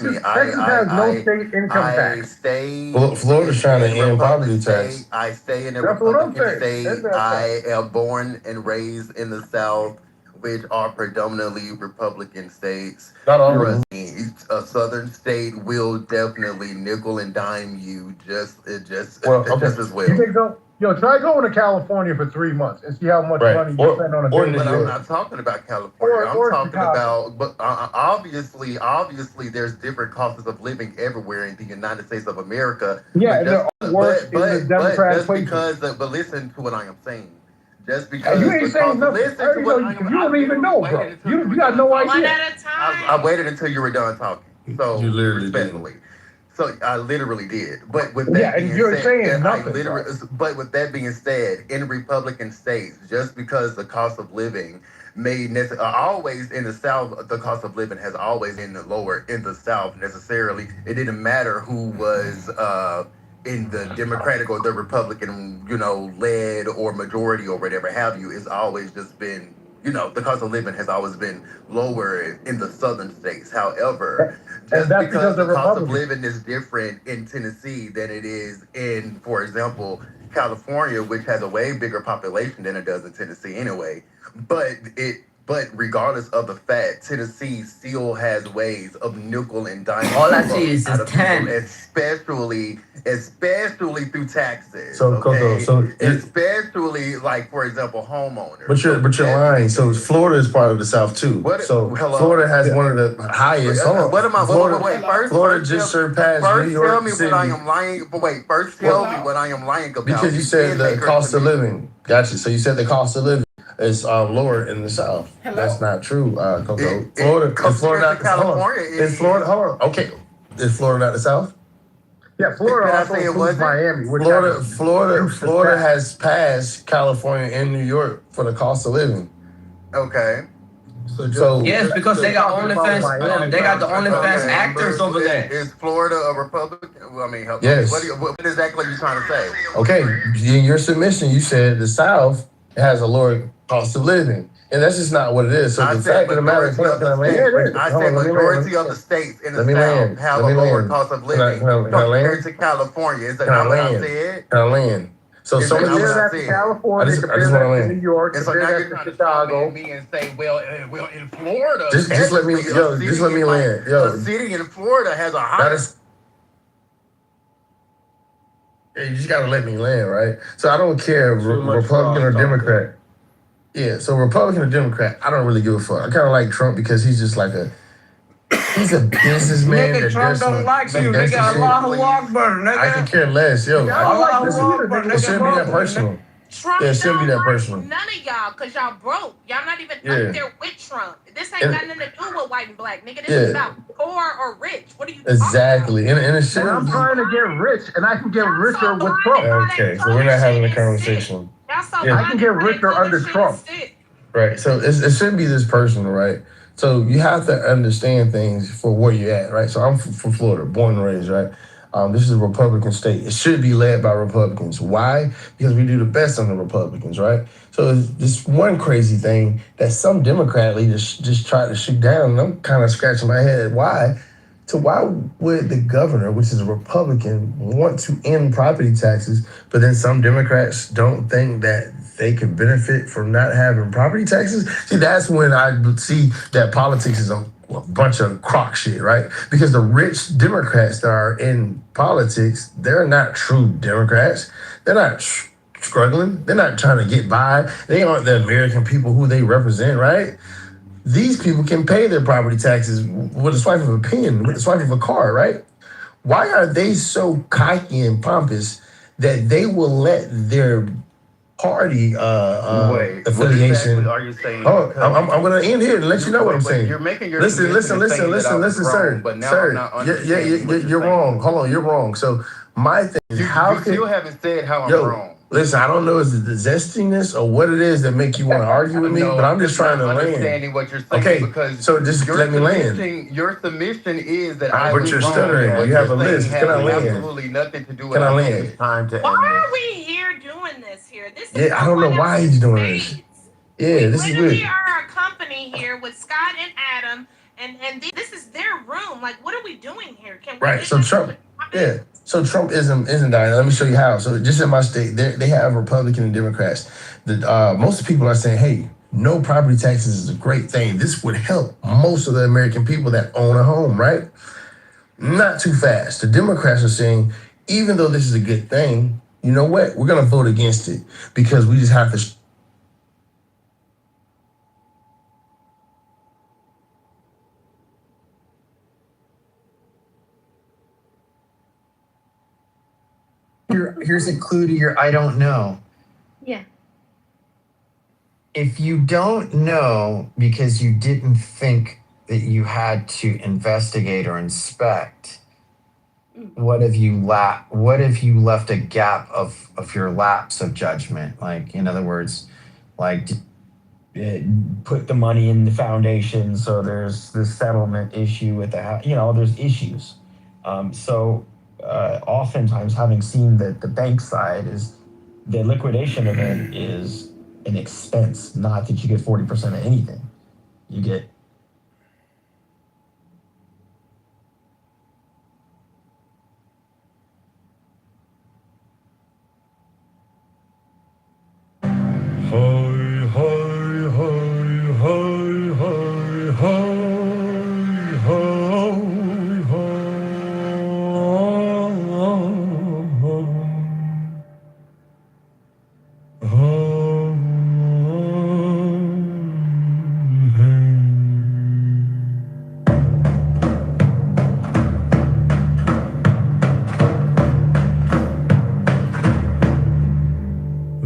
Texas has no state income tax. Florida's trying to end property tax. I stay in a That's what I'm Republican saying. state. I am born and raised in the South, which are predominantly Republican states. Not all of them. A Southern state will definitely nickel and dime you just as well. You think so? Yo, try going to California for 3 months and see how much money you spend on a day. But I'm not talking about California. I'm talking about, but obviously, there's different costs of living everywhere in the United States of America. Yeah, they're all worse in the Democratic places. But listen to what I am saying. Just because you ain't saying nothing. You don't even know, bro. You got no idea. One at a time. I waited until you were done talking. So you literally respectfully. So I literally did. But with that being said, but with that being said, in Republican states, just because the cost of living always in the South, the cost of living has always been lower in the South necessarily. It didn't matter who was in the Democratic or the Republican, led or majority or whatever have you. It's always just been, the cost of living has always been lower in the southern states. However, just because the cost of living is different in Tennessee than it is in, for example, California, which has a way bigger population than it does in Tennessee anyway. But regardless of the fact, Tennessee still has ways of nickel and diming. All I see is 10. Especially through taxes. So, especially like, for example, homeowners. But you're lying. So Florida is part of the South too. Florida has one of the highest. Florida just surpassed New York. Tell me what I am lying. But wait, first tell me what I am lying about. Because you said the cost of living. Gotcha. So you said the cost of living is lower in the South. Hello? That's not true, Coco. Florida not California. Is Florida? Hold on. Okay. Is Florida not the South? Yeah, Florida also includes Miami. Florida has passed California and New York for the cost of living. Okay. So yes, because they got OnlyFans. They got the OnlyFans actors over there. Is Florida a Republican? Well, I mean, yes. What exactly are you trying to say? Okay, in your submission, you said the South has a lower cost of living. And that's just not what it is. So the fact of the matter is, I said majority of the states in the South have a lower cost of living compared to California. Is that not what I said? Can I land? So some of this California, compared to New York, and so now you're trying to Chicago, me and say, well, in Florida, just let me land. The city in Florida has a higher. You just gotta let me land, right? So I don't care Republican or Democrat. Yeah, so Republican or Democrat, I don't really give a fuck. I kind of like Trump because he's just like he's a businessman. Nigga, Trump don't like you. Nigga, Allahu Akbar, nigga. I can care less, yo. Allahu Akbar, it shouldn't be that personal. Trump it shouldn't be that personal. None of y'all, because y'all broke. Y'all not even up there with Trump. This ain't got nothing to do with white and black, nigga. This is about poor or rich. What are you talking about? And it's I'm trying to get rich, and I can get richer with Trump. Okay, so we're not having a conversation. I can get richer under Trump. Right, so it shouldn't be this personal, right? So you have to understand things for where you're at, right? So I'm from Florida, born and raised, right? This is a Republican state. It should be led by Republicans. Why? Because we do the best on the Republicans, right? So this one crazy thing that some Democrat leaders just try to shoot down, and I'm kind of scratching my head. Why? So why would the governor, which is a Republican, want to end property taxes, but then some Democrats don't think that they can benefit from not having property taxes? See, that's when I see that politics is a bunch of crock shit, right? Because the rich Democrats that are in politics, they're not true Democrats. They're not struggling. They're not trying to get by. They aren't the American people who they represent, right? These people can pay their property taxes with a swipe of a pen, with a swipe of a card, right? Why are they so cocky and pompous that they will let their party affiliation? Are you saying? Oh, I'm going to end here and let you know what I'm saying. You're making your listen, sir. But now sir, I'm not understanding. You're wrong. Hold on, you're wrong. So my thing is, you still haven't said how I'm wrong. Listen, I don't know is it the zestiness or what it is that make you want to argue with me, but I'm just trying to land. Understanding what you're saying, okay, because so just let me land. Your submission is that but you're stuttering. You have a list. Can I land? Absolutely nothing to do with. Can I land? Time to. Why are we here doing this here? This is I don't know why he's doing this. Yeah, this is weird. We are a company here with Scott and Adam, this is their room. Like, what are we doing here? Can we right. So Trump, So Trumpism isn't dying. Let me show you how. So just in my state, they have Republican and Democrats. Most people are saying, hey, no property taxes is a great thing. This would help most of the American people that own a home, right? Not too fast. The Democrats are saying, even though this is a good thing, you know what? We're going to vote against it because we just have to. Here's a clue to your I don't know. Yeah. If you don't know because you didn't think that you had to investigate or inspect, what if you left a gap of your lapse of judgment? Like, in other words, like put the money in the foundation, so there's this settlement issue with the house. There's issues. Oftentimes, having seen that the bank side is the liquidation event is an expense, not that you get 40% of anything. You get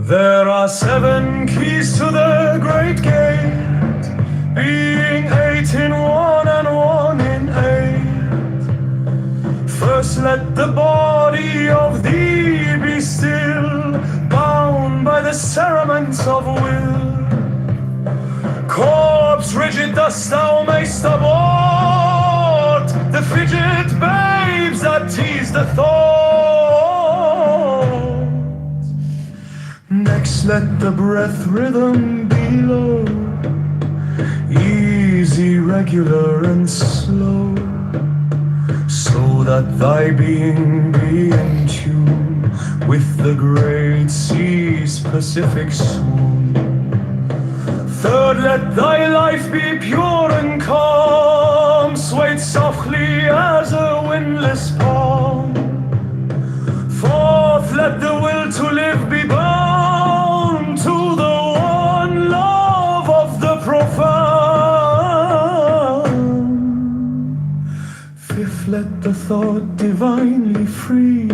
There are 7 keys to the great gate, being 8 in 1 and 1 in 8. First let the body of thee be still, bound by the cerements of will. Corpse rigid thus thou mayst abort the fidget babes that tease the thought. Next let the breath rhythm be low, easy, regular and slow, so that thy being be in tune with the great sea's Pacific swoon. Third, let thy life be pure and calm, swayed softly as a windless palm. Fourth, let the will to live be bound to the one love of the profound. Fifth, let the thought divinely free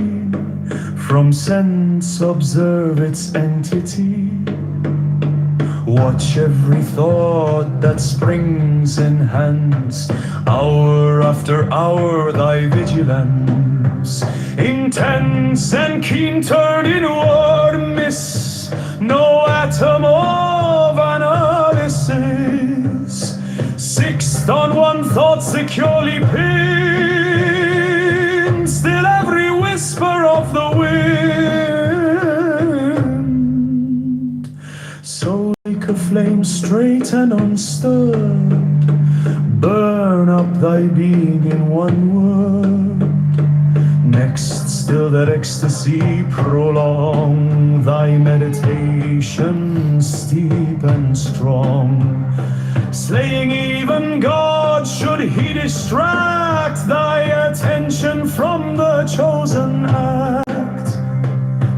from sense observe its entity. Watch every thought that springs, enhance hour after hour thy vigilance. Intense and keen, turn inward, miss no atom of analysis. Sixth, on one thought securely pinned, still every whisper of the wind. So like a flame straight and unstirred, burn up thy being in one word. Next, still that ecstasy prolong, thy meditation steep and strong. Slaying even God should he distract thy attention from the chosen act.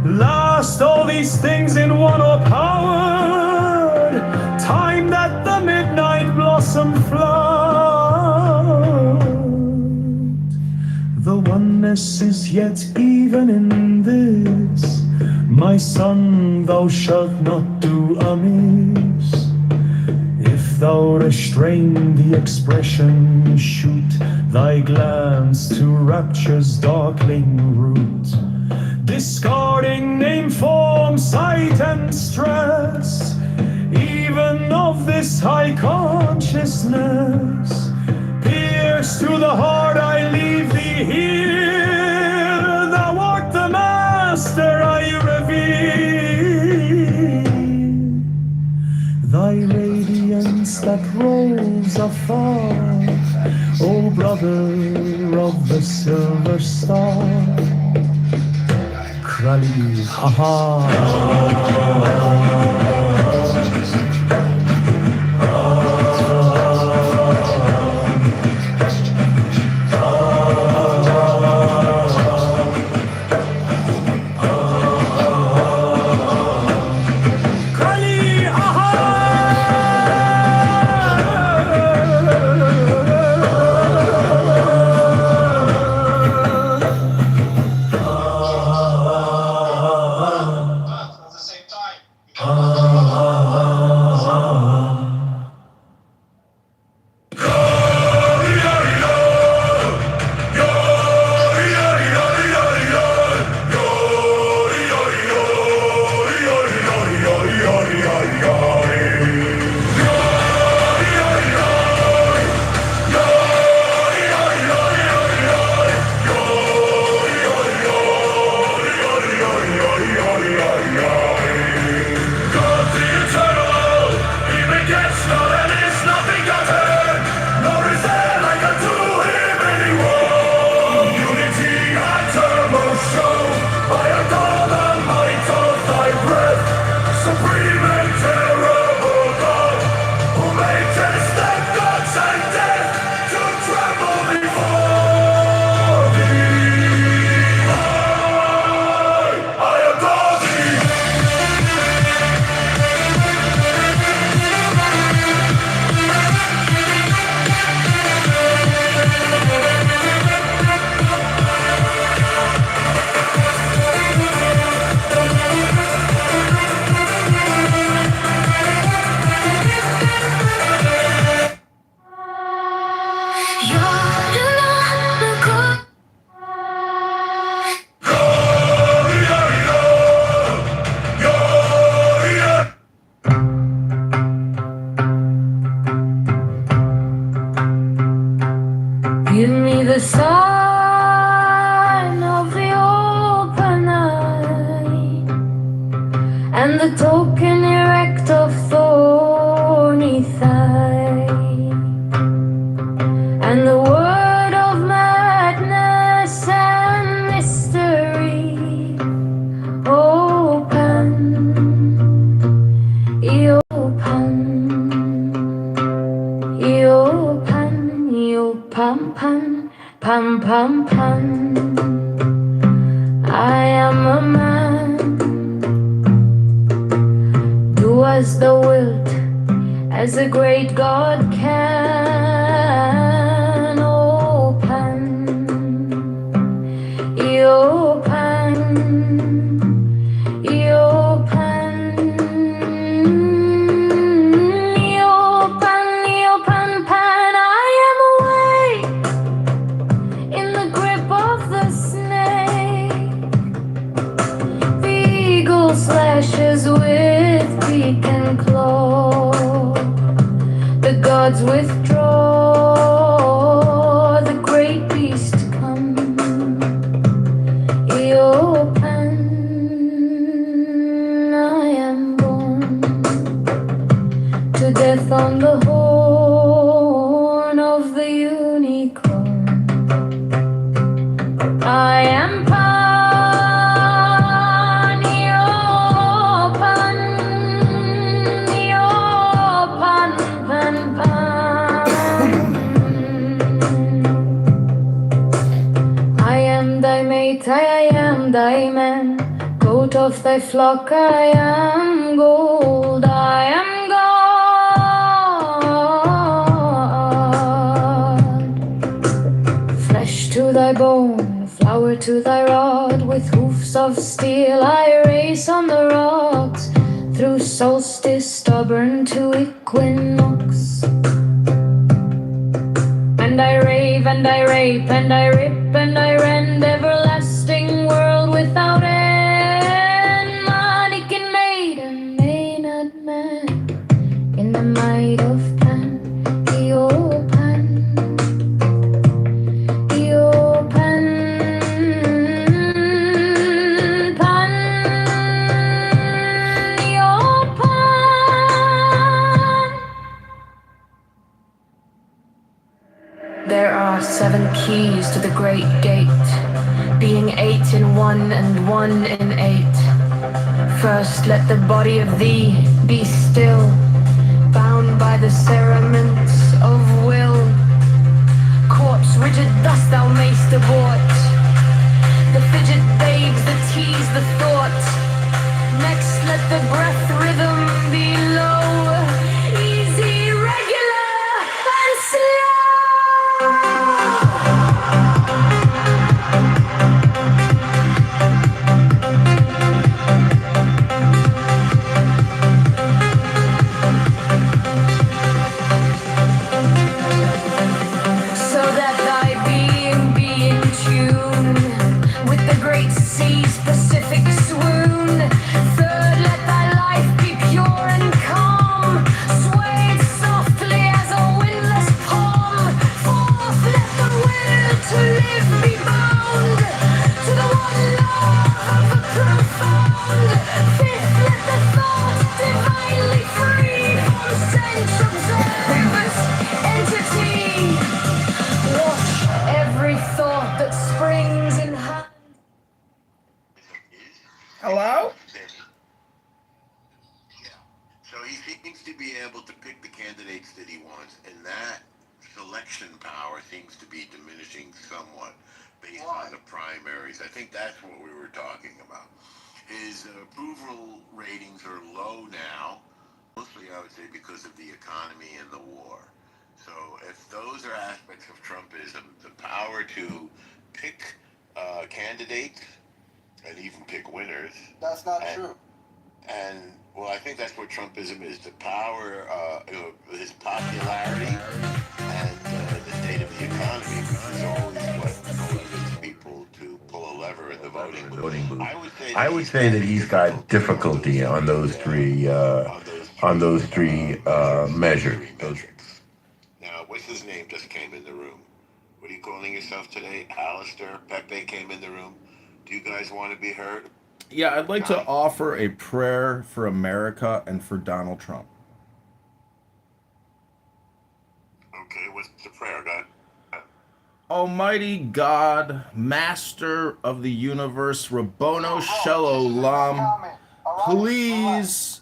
Last, all these things in one are powered, time that the midnight blossom flowered. The oneness is yet even in this, my son, thou shalt not do amiss. If thou restrain the expression, shoot thy glance to rapture's darkling root. Discarding name, form, sight, and stress, even of this high consciousness. Pierce to the heart, I leave thee here. Thou art the master I reveal. Thy radiance that rolls afar silver star. Krali, Give me the sign of the open eye and the token erect of thorny thigh and the word of madness and mystery. Open, open, open, pam pam pam pam pam. I am a man. Do as thou wilt, as a great God can. Open, open, open, open pan. I am awake in the grip of the snake. The eagle slashes with beak and claw. The gods withdraw. The great beast come. Open, I am born to death on the horn of the unicorn. I am pan, pan, pan, pan. I am thy mate, I am thy man. Goat of thy flock, I am gold, I am God. Flesh to thy bone, flower to thy rod. With hoofs of steel I race on the rocks. Through solstice stubborn to equinox. And I rave and I rape and I rip and I rend. Everlasting world without end. Manikin maiden, Maynard man. In the might of Pan, Pan, Pan, Pan, Pan. There are 7 keys to the great great gate, being 8 in 1 and 1 in 8. First let the body of thee be still, bound by the cerements of will. Corpse rigid thus thou mayst abort the fidget babes that tease the thought. Next let the breath rhythm be low, easy, regular, and slow. So that thy being be in tune with the great sea's Pacific swoon. Third, let thy life be pure and calm, swayed softly as a windless palm. Fourth, let the will to live be bound to the one love of the profound. Fifth, let the thought divinely free from sense observance entity. Watch every thought that springs in hand. Hello? So he seems to be able to pick the candidates that he wants, and that selection power seems to be diminishing somewhat based on the primaries. I think that's what we were talking about. His approval ratings are low now, mostly I would say because of the economy and the war. So if those are aspects of Trumpism, the power to pick candidates and even pick winners. That's not true. And well, I think that's what Trumpism is: the power, his popularity, and the state of the economy, which is always what motivates people to pull a lever in the voting booth. I would say that he's got difficulty on those three measures. Now, what's his name just came in the room? What are you calling yourself today? Alistair? Pepe came in the room. Do you guys want to be heard? Yeah, I'd like to offer a prayer for America and for Donald Trump. Okay, what's the prayer, God? Almighty God, Master of the universe, Rabbono Shel Olam, please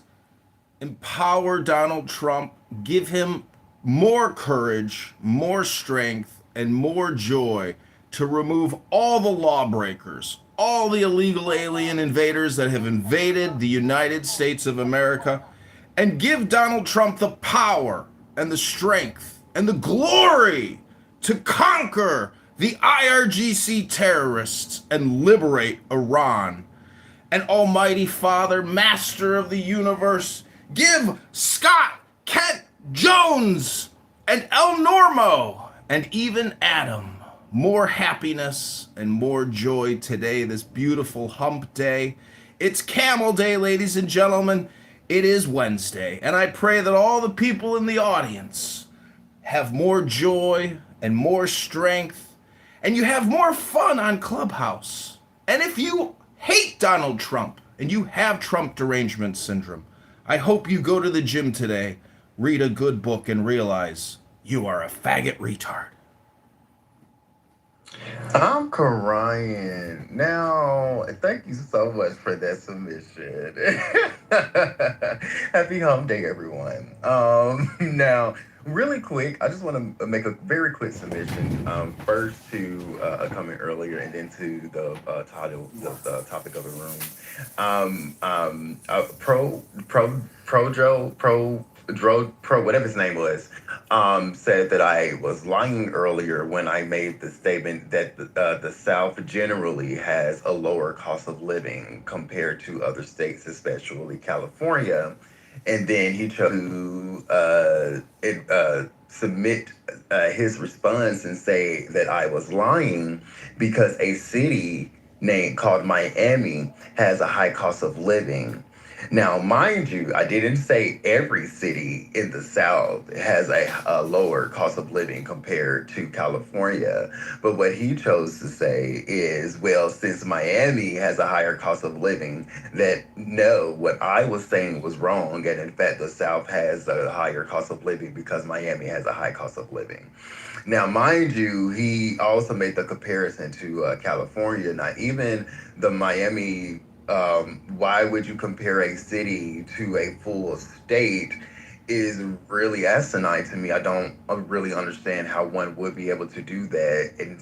empower Donald Trump, give him more courage, more strength, and more joy to remove all the lawbreakers, all the illegal alien invaders that have invaded the United States of America, and give Donald Trump the power and the strength and the glory to conquer the IRGC terrorists and liberate Iran. And Almighty Father, Master of the universe, give Scott, Kent, Jones, and El Normo, and even Adam more happiness and more joy today, this beautiful hump day. It's Camel Day, ladies and gentlemen. It is Wednesday, and I pray that all the people in the audience have more joy and more strength, and you have more fun on Clubhouse. And if you hate Donald Trump and you have Trump derangement syndrome, I hope you go to the gym today, read a good book, and realize you are a faggot retard. I'm crying. Now, thank you so much for that submission. Happy hump day, everyone. Now, really quick, I just want to make a very quick submission. First to a comment earlier, and then to the title, the topic of the room. Pro, whatever his name was, said that I was lying earlier when I made the statement that the South generally has a lower cost of living compared to other states, especially California. And then he chose to submit his response and say that I was lying because a city called Miami has a high cost of living. Now, mind you, I didn't say every city in the South has a lower cost of living compared to California. But what he chose to say is, well, since Miami has a higher cost of living, that no, what I was saying was wrong. And in fact, the South has a higher cost of living because Miami has a high cost of living. Now, mind you, he also made the comparison to California. Now, even the Miami, why would you compare a city to a full state is really asinine to me. I don't really understand how one would be able to do that and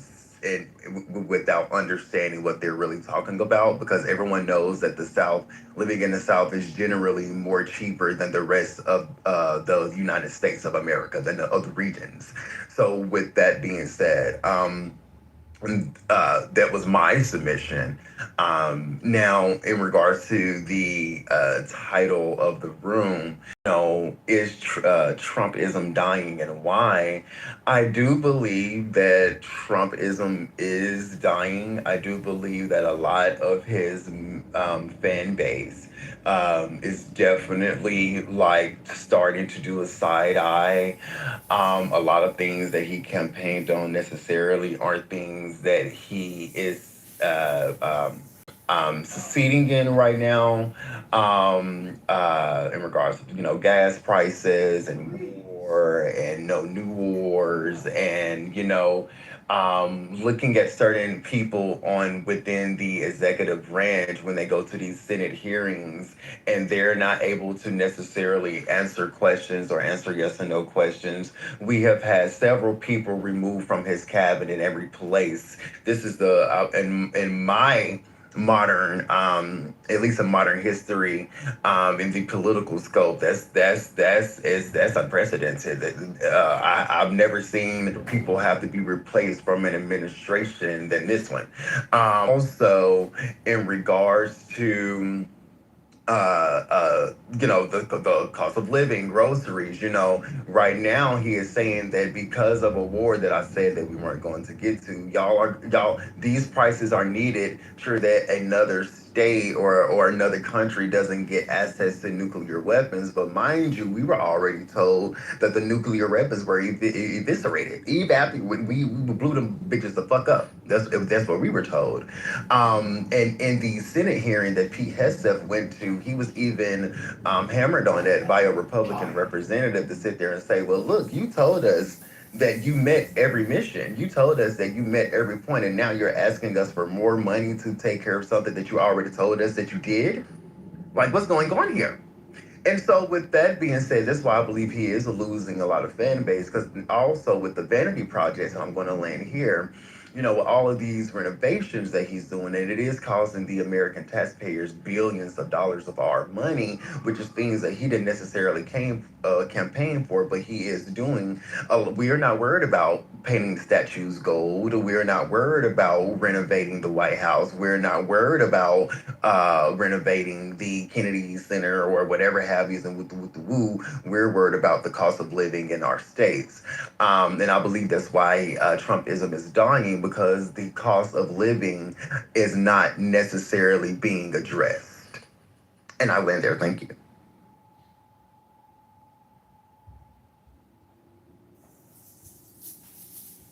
without understanding what they're really talking about, because everyone knows that the South, living in the South, is generally more cheaper than the rest of the United States of America, than the other regions. So with that being said, that was my submission. Now, in regards to the title of the room, is Trumpism dying and why? I do believe that Trumpism is dying. I do believe that a lot of his fan base is definitely like starting to do a side eye. A lot of things that he campaigned on necessarily aren't things that he is succeeding in right now, in regards to, gas prices and war and no new wars and, looking at certain people on within the executive branch when they go to these Senate hearings and they're not able to necessarily answer questions or answer yes or no questions. We have had several people removed from his cabinet and replaced. This is the in my modern, at least in modern history, in the political scope, that's unprecedented. I've never seen people have to be replaced from an administration than this one. Also, in regards to the cost of living, groceries, right now he is saying that because of a war that I said that we weren't going to get to, these prices are needed sure that another state or another country doesn't get access to nuclear weapons. But mind you, we were already told that the nuclear weapons were eviscerated. We blew them bitches the fuck up. That's what we were told. And in the Senate hearing that Pete Hegseth went to, he was even hammered on that by a Republican representative to sit there and say, well, look, you told us that you met every mission. You told us that you met every point, and now you're asking us for more money to take care of something that you already told us that you did? Like, what's going on here? And so with that being said, that's why I believe he is losing a lot of fan base, because also with the vanity projects, and I'm going to land here, with all of these renovations that he's doing, and it is costing the American taxpayers billions of dollars of our money, which is things that he didn't necessarily campaign for, but he is doing. We are not worried about painting statues gold. We're not worried about renovating the White House. We're not worried about renovating the Kennedy Center or whatever have you, and with the woo. We're worried about the cost of living in our states. And I believe that's why Trumpism is dying, because the cost of living is not necessarily being addressed. And I land there. Thank you.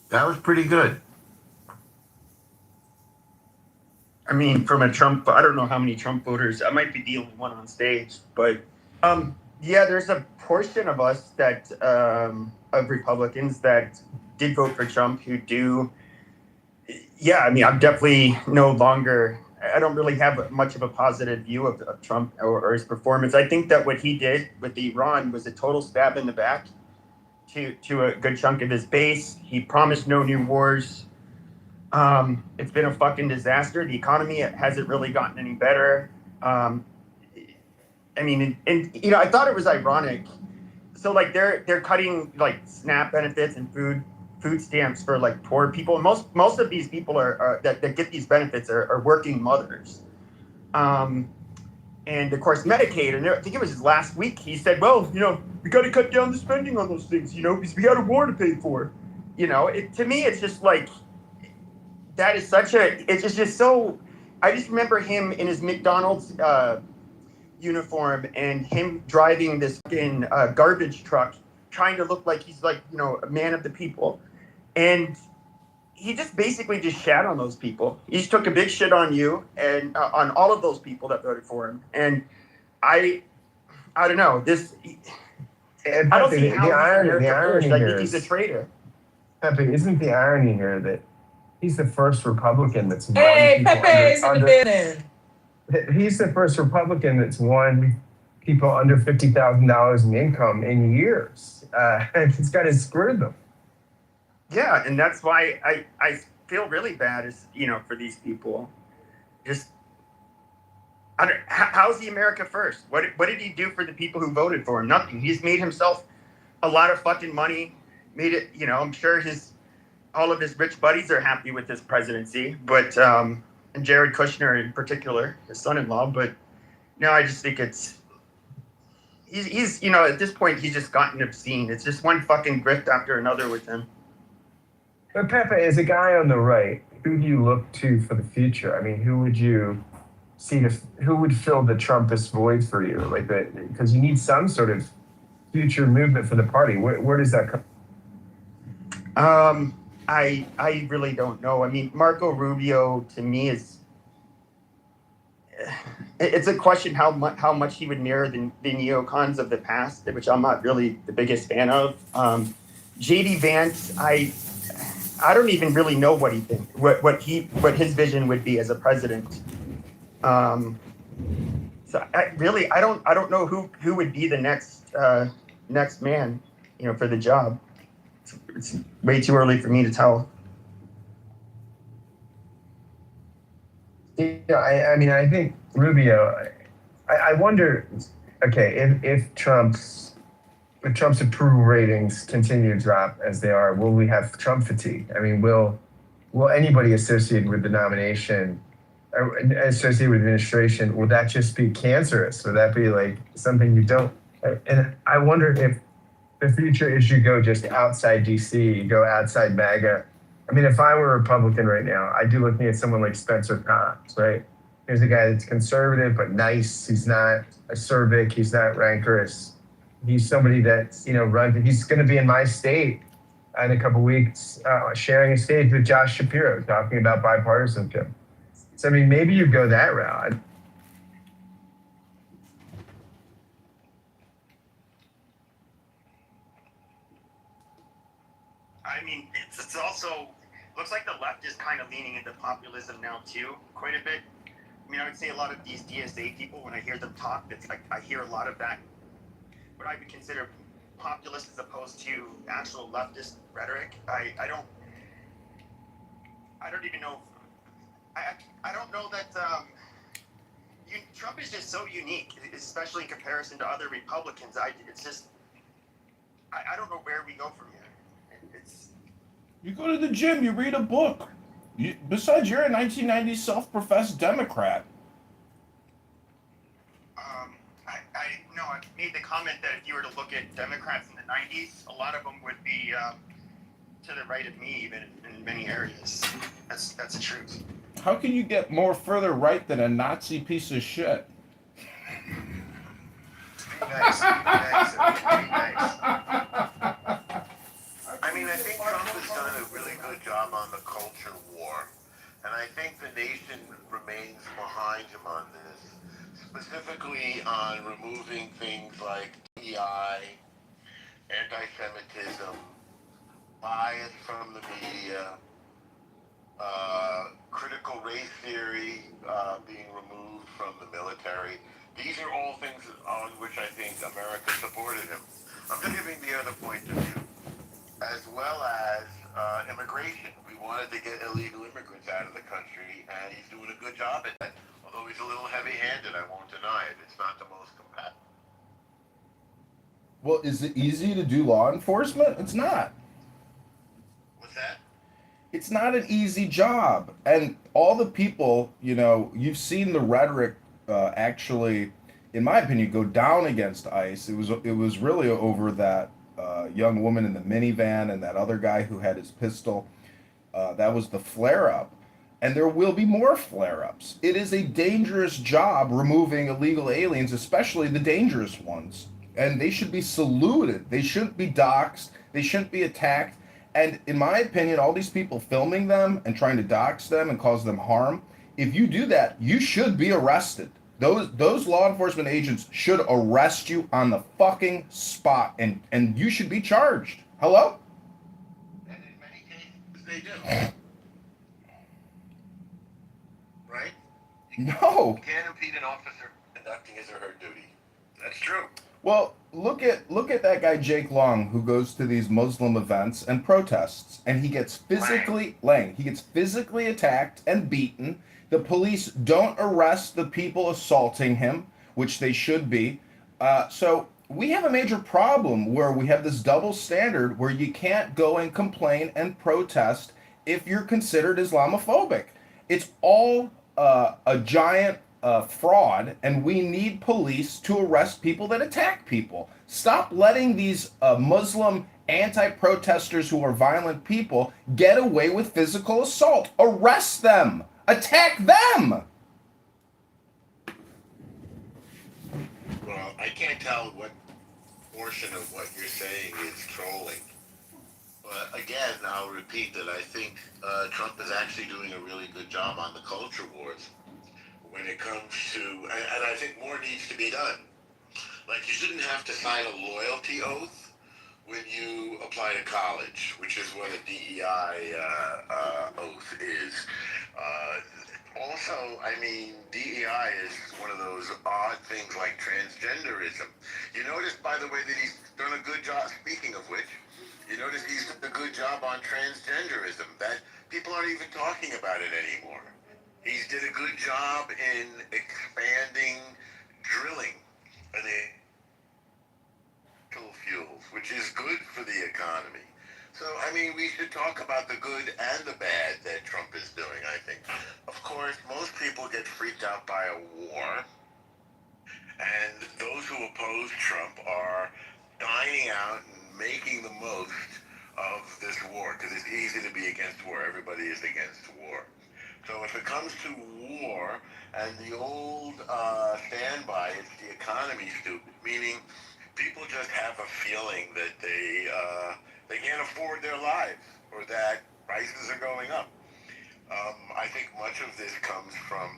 That was pretty good. I mean, from a Trump, I don't know how many Trump voters, I might be the only one on stage, but yeah, there's a portion of us that, of Republicans that did vote for Trump who do. Yeah, I mean, I'm definitely no longer, I don't really have much of a positive view of Trump or his performance. I think that what he did with Iran was a total stab in the back to a good chunk of his base. He promised no new wars. It's been a fucking disaster. The economy hasn't really gotten any better. I mean, and I thought it was ironic. So like they're cutting like SNAP benefits and food stamps for like poor people. Most of these people are that get these benefits are working mothers. And of course Medicaid, and I think it was last week, he said, well, we got to cut down the spending on those things, because we got a war to pay for. To me, it's just like, that is it's just so, I just remember him in his McDonald's uniform and him driving this fucking garbage truck, trying to look like he's like, a man of the people. And he just basically just shat on those people. He just took a big shit on you and on all of those people that voted for him. And I don't know, this, I don't see how the irony I think here he's a traitor. Pepe, isn't the irony here that he's the first Republican that's won Hey, people Pepe's in the building. He's the first Republican that's won people under $50,000 in income in years. He's got to screw them. Yeah, and that's why I feel really bad, for these people. Just, how's he America first? What did he do for the people who voted for him? Nothing. He's made himself a lot of fucking money. Made it, I'm sure all of his rich buddies are happy with his presidency, but and Jared Kushner in particular, his son-in-law. But no, I just think he's at this point he's just gotten obscene. It's just one fucking grift after another with him. But Pepe, as a guy on the right, who do you look to for the future? I mean, who would you see who would fill the Trumpist void for you? Like that, because you need some sort of future movement for the party. Where does that come? I really don't know. I mean, Marco Rubio to me it's a question how much he would mirror the neocons of the past, which I'm not really the biggest fan of. JD Vance, I don't even really know what he thinks, what his vision would be as a president. So I don't know who would be the next man, for the job. It's way too early for me to tell. Yeah, I mean, I think Rubio. I wonder. Okay, if Trump's approval ratings continue to drop as they are, will we have Trump fatigue? I mean, will anybody associated with the nomination, or associated with the administration, will that just be cancerous? Will that be like something you don't? And I wonder if the future is you go just outside DC, you go outside MAGA. I mean, if I were a Republican right now, I'd be looking at someone like Spencer Cox, right? Here's a guy that's conservative but nice. He's not acerbic. He's not rancorous. He's somebody that's, runs. He's going to be in my state in a couple of weeks, sharing a stage with Josh Shapiro, talking about bipartisanship. So, I mean, maybe you go that route. I mean, it's also looks like the left is kind of leaning into populism now too, quite a bit. I mean, I would say a lot of these DSA people, when I hear them talk, it's like I hear a lot of that, what I would consider populist as opposed to actual leftist rhetoric. I don't even know. I don't know that Trump is just so unique, especially in comparison to other Republicans. I don't know where we go from here. You go to the gym, you read a book. Besides, you're a 1990s self-professed Democrat. I made the comment that if you were to look at Democrats in the 90s, a lot of them would be to the right of me, even in many areas. That's the truth. How can you get more further right than a Nazi piece of shit? Nice. I mean, I think Trump has done a really good job on the culture war, and I think the nation remains behind him on this, specifically on removing things like DEI, anti-Semitism, bias from the media, critical race theory being removed from the military. These are all things on which I think America supported him. I'm just giving the other point of view, as well as immigration. We wanted to get illegal immigrants out of the country, and he's doing a good job at that. Although he's a little heavy-handed, I won't deny it. It's not the most compatible. Well, is it easy to do law enforcement? It's not. What's that? It's not an easy job. And all the people, you've seen the rhetoric actually, in my opinion, go down against ICE. It was really over that young woman in the minivan and that other guy who had his pistol. That was the flare-up. And there will be more flare-ups. It is a dangerous job removing illegal aliens, especially the dangerous ones. And they should be saluted. They shouldn't be doxxed. They shouldn't be attacked. And in my opinion, all these people filming them and trying to dox them and cause them harm, if you do that, you should be arrested. Those law enforcement agents should arrest you on the fucking spot, and you should be charged. Hello? And in many they do. Right? No. You can't impede an officer conducting his or her duty. That's true. Well, look at that guy Jake Long, who goes to these Muslim events and protests, and he gets physically attacked and beaten. The police don't arrest the people assaulting him, which they should be. So we have a major problem where we have this double standard where you can't go and complain and protest if you're considered Islamophobic. It's all a giant fraud, and we need police to arrest people that attack people. Stop letting these Muslim anti-protesters who are violent people get away with physical assault. Arrest them. Attack them. Well, I can't tell what portion of what you're saying is trolling. But again, I'll repeat that I think Trump is actually doing a really good job on the culture wars when it comes to, and I think more needs to be done. Like, you shouldn't have to sign a loyalty oath when you apply to college, which is what a DEI oath is. Also, I mean, DEI is one of those odd things like transgenderism. You notice, by the way, that he's done a good job, speaking of which, you notice he's done a good job on transgenderism, that people aren't even talking about it anymore. He's did a good job in expanding drilling and the fuels, which is good for the economy. So, I mean, we should talk about the good and the bad that Trump is doing, I think. Of course, most people get freaked out by a war, and those who oppose Trump are dining out and making the most of this war, because it's easy to be against war. Everybody is against war. So if it comes to war and the old standby, it's the economy, stupid, meaning people just have a feeling that they can't afford their lives or that prices are going up. I think much of this comes from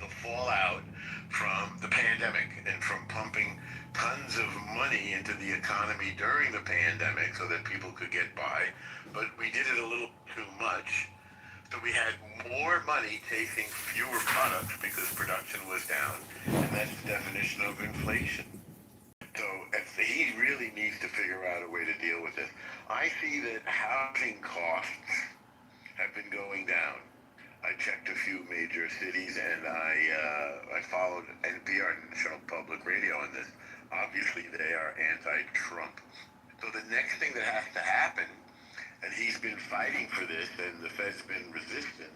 the fallout from the pandemic and from pumping tons of money into the economy during the pandemic so that people could get by. But we did it a little too much. So we had more money chasing fewer products because production was down, and that's the definition of inflation. So he really needs to figure out a way to deal with this. I see that housing costs have been going down. I checked a few major cities, and I followed NPR, National Public Radio, on this. Obviously, they are anti-Trump. So the next thing that has to happen, and he's been fighting for this, and the Fed's been resistant.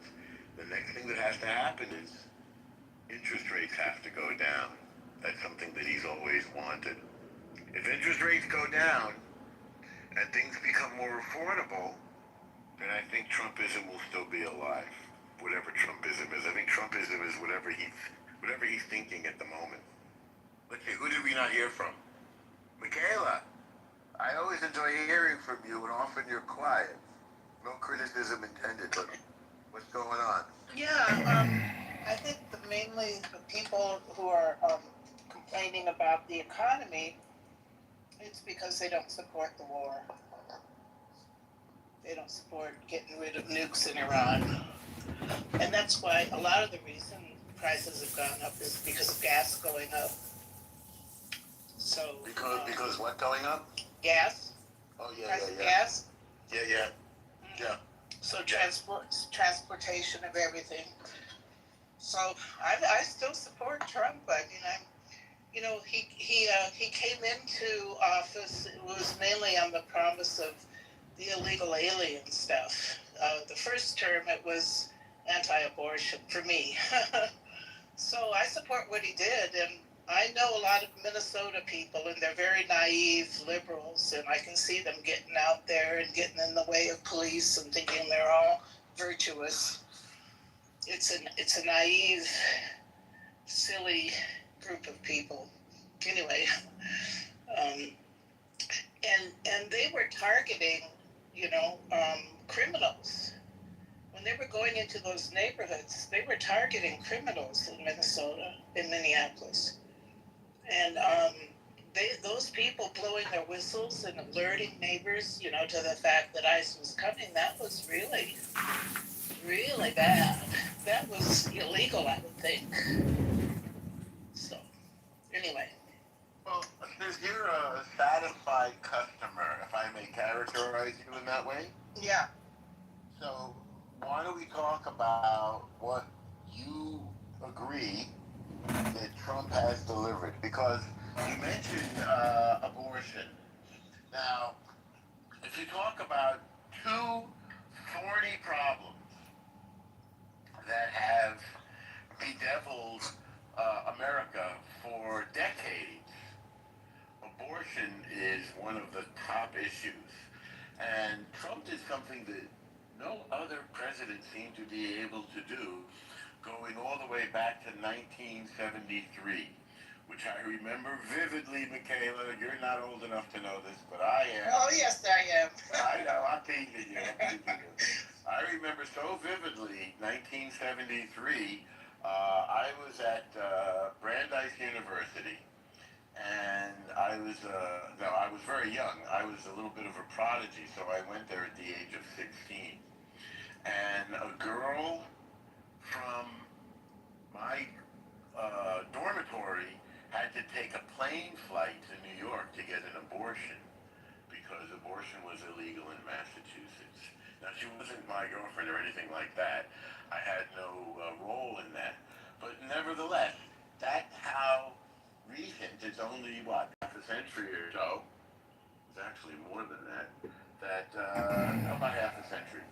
The next thing that has to happen is interest rates have to go down. That's something that he's always wanted. If interest rates go down and things become more affordable, then I think Trumpism will still be alive. Whatever Trumpism is. I think Trumpism is whatever he's thinking at the moment. Let's see, who did we not hear from? Michaela. I always enjoy hearing from you, and often you're quiet. No criticism intended, but what's going on? Yeah, I think mainly the people who are complaining about the economy, it's because they don't support the war. They don't support getting rid of nukes in Iran. And that's why a lot of the reason prices have gone up is because of gas going up. So because what going up? Gas. Oh yeah, price yeah. Of gas. Yeah. So transportation of everything. So I still support Trump. I mean, he came into office. It was mainly on the promise of the illegal alien stuff. The first term it was anti-abortion for me. So I support what he did, and I know a lot of Minnesota people, and they're very naive liberals, and I can see them getting out there and getting in the way of police and thinking they're all virtuous. It's a naive, silly group of people. Anyway, and they were targeting, criminals. When they were going into those neighborhoods, they were targeting criminals in Minnesota, in Minneapolis. And those people blowing their whistles and alerting neighbors, you know, to the fact that ICE was coming, that was really, really bad. That was illegal, I would think. So, anyway. Well, since you're a satisfied customer, if I may characterize you in that way. Yeah. So, why don't we talk about what you agree that Trump has delivered? Because you mentioned abortion. Now, if you talk about two thorny problems that have bedeviled America for decades, abortion is one of the top issues. And Trump did something that no other president seemed to be able to do, going all the way back to 1973, which I remember vividly, Michaela. You're not old enough to know this, but I am. Oh, yes, I am. I know, I'm teasing you. I remember so vividly, 1973, I was at Brandeis University, and I was very young. I was a little bit of a prodigy, so I went there at the age of 16. And a girl from my dormitory had to take a plane flight to New York to get an abortion because abortion was illegal in Massachusetts. Now, she wasn't my girlfriend or anything like that. I had no role in that. But nevertheless, that's how recent, it's only, what, half a century or so, it's actually more than that, about half a century,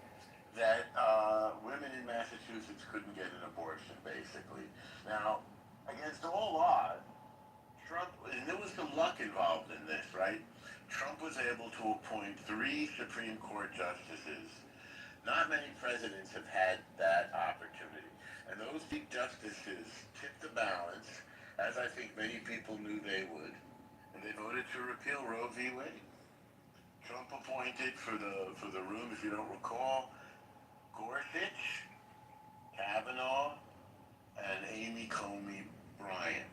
that women in Massachusetts couldn't get an abortion, basically. Now, against all odds, Trump, and there was some luck involved in this, right? Trump was able to appoint 3 Supreme Court justices. Not many presidents have had that opportunity. And those 3 justices tipped the balance, as I think many people knew they would, and they voted to repeal Roe v. Wade. Trump appointed for the room, if you don't recall, Gorsuch, Kavanaugh, and Amy Coney Bryant,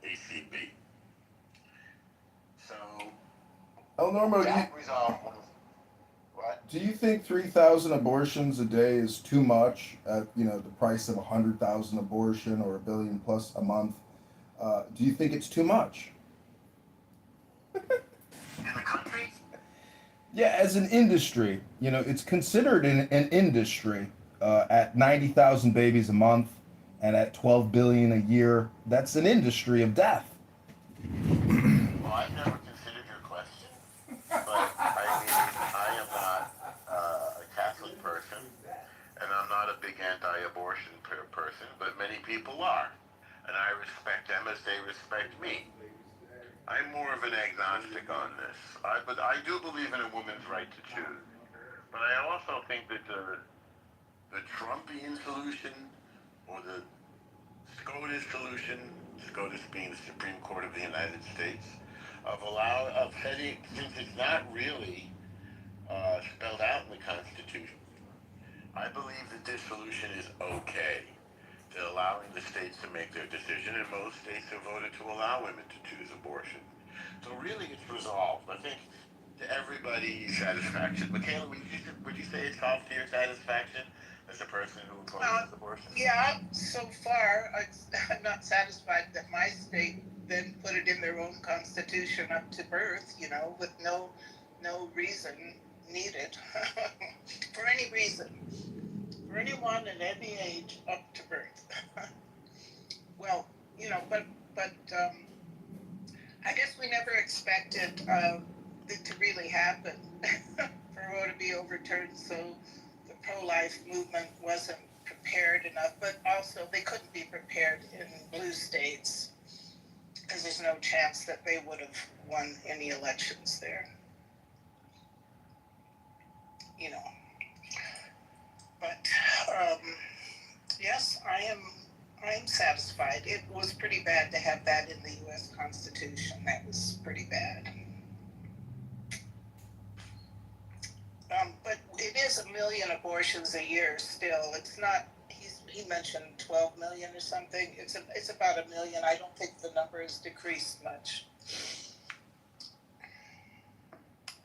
ACB. So, Norma, that resolved what? do you think 3,000 abortions a day is too much at the price of 100,000 abortion or $1 billion plus a month? Do you think it's too much? In the country? Yeah, as an industry, it's considered an industry at 90,000 babies a month and at 12 billion a year. That's an industry of death. Well, I've never considered your question, but I am not a Catholic person, and I'm not a big anti-abortion person, but many people are, and I respect them as they respect me. I'm more of an agnostic on this, but I do believe in a woman's right to choose. But I also think that the Trumpian solution, or the SCOTUS solution, SCOTUS being the Supreme Court of the United States, of setting, since it's not really spelled out in the Constitution, I believe that this solution is okay. They're allowing the states to make their decision, and most states have voted to allow women to choose abortion. So really, it's resolved. I think to everybody's satisfaction. Michaela, would you say it's solved to your satisfaction as a person who opposes abortion? Yeah, so far, I'm not satisfied that my state then put it in their own constitution up to birth, with no reason needed for any reason. For anyone at any age up to birth. Well, but I guess we never expected it to really happen for Roe to be overturned, so the pro-life movement wasn't prepared enough, but also they couldn't be prepared in blue states because there's no chance that they would have won any elections there. But yes, I am satisfied. It was pretty bad to have that in the U.S. Constitution. That was pretty bad. But it is 1 million abortions a year still. It's not. He mentioned 12 million or something. It's about 1 million. I don't think the number has decreased much.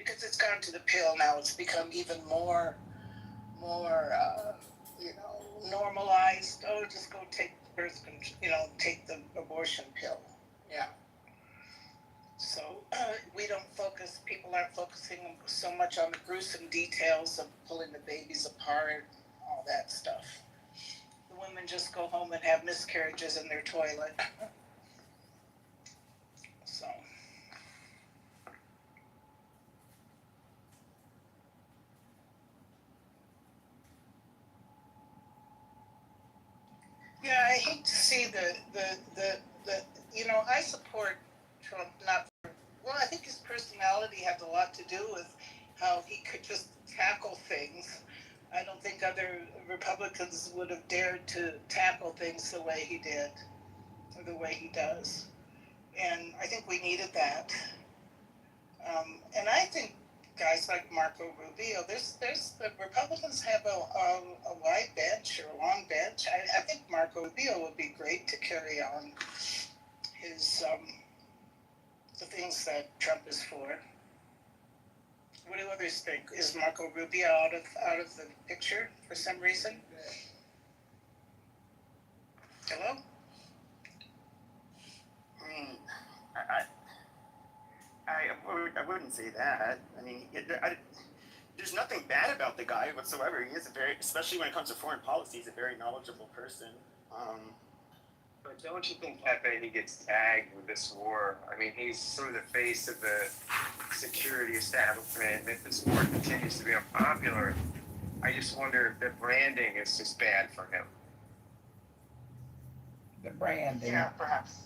because it's gone to the pill now. It's become even more, normalized. Oh, just go take birth control, take the abortion pill. Yeah. So people aren't focusing so much on the gruesome details of pulling the babies apart, all that stuff. The women just go home and have miscarriages in their toilet. So. Yeah, I hate to see I support Trump, I think his personality had a lot to do with how he could just tackle things. I don't think other Republicans would have dared to tackle things the way he did, or the way he does. And I think we needed that. And I think guys like Marco Rubio, the Republicans have a wide bench or a long bench. I think Marco Rubio would be great to carry on his the things that Trump is for. What do others think? Is Marco Rubio out of the picture for some reason? Hello? I wouldn't say that. I mean, there's nothing bad about the guy whatsoever. He is especially when it comes to foreign policy, he's a very knowledgeable person. But don't you think, Pepe, he gets tagged with this war? I mean, he's sort of the face of the security establishment. If this war continues to be unpopular, I just wonder if the branding is just bad for him. The branding. Yeah, perhaps.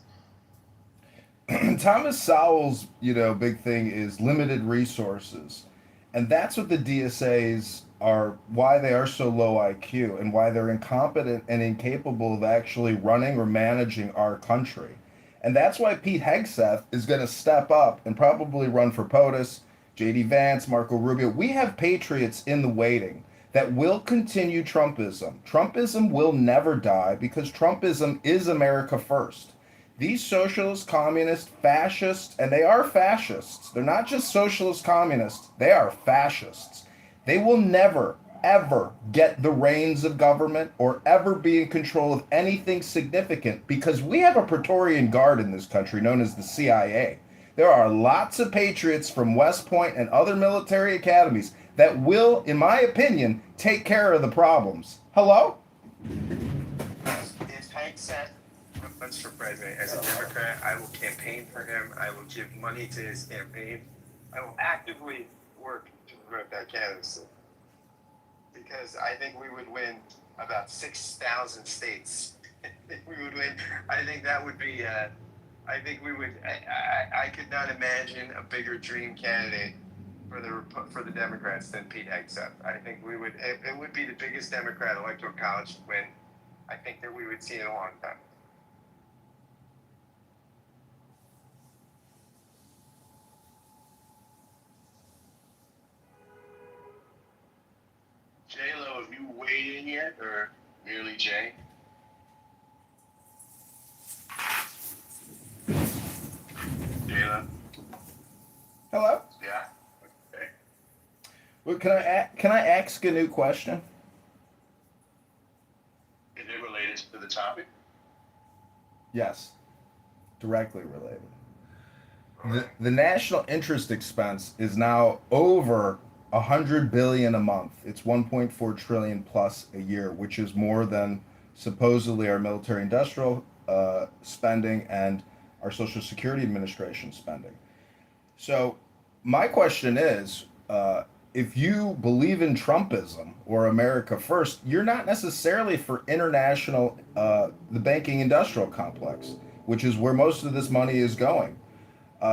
Thomas Sowell's, big thing is limited resources. And that's what the DSAs are, why they are so low IQ and why they're incompetent and incapable of actually running or managing our country. And that's why Pete Hegseth is going to step up and probably run for POTUS, J.D. Vance, Marco Rubio. We have patriots in the waiting that will continue Trumpism. Trumpism will never die because Trumpism is America first. These socialist, communist, fascists, and they are fascists. They're not just socialist communists. They are fascists. They will never, ever get the reins of government or ever be in control of anything significant because we have a Praetorian Guard in this country known as the CIA. There are lots of patriots from West Point and other military academies that will, in my opinion, take care of the problems. Hello? If Hank said runs for president as a Democrat, I will campaign for him. I will give money to his campaign. I will actively work to promote that candidacy because I think we would win about 6,000 states. We would win. I think that would be. I think we would. I could not imagine a bigger dream candidate for the Democrats than Pete Hegseth. I think we would. It would be the biggest Democrat electoral college win I think that we would see in a long time. J-Lo, have you weighed in yet, or merely Jay? J-Lo? Hello? Yeah. Okay. Well, can I ask a new question? Is it related to the topic? Yes, directly related. The national interest expense is now over $100 billion a month. It's 1.4 trillion plus a year, which is more than supposedly our military industrial spending and our Social Security Administration spending. So my question is, if you believe in Trumpism or America first, you're not necessarily for international, the banking industrial complex, which is where most of this money is going.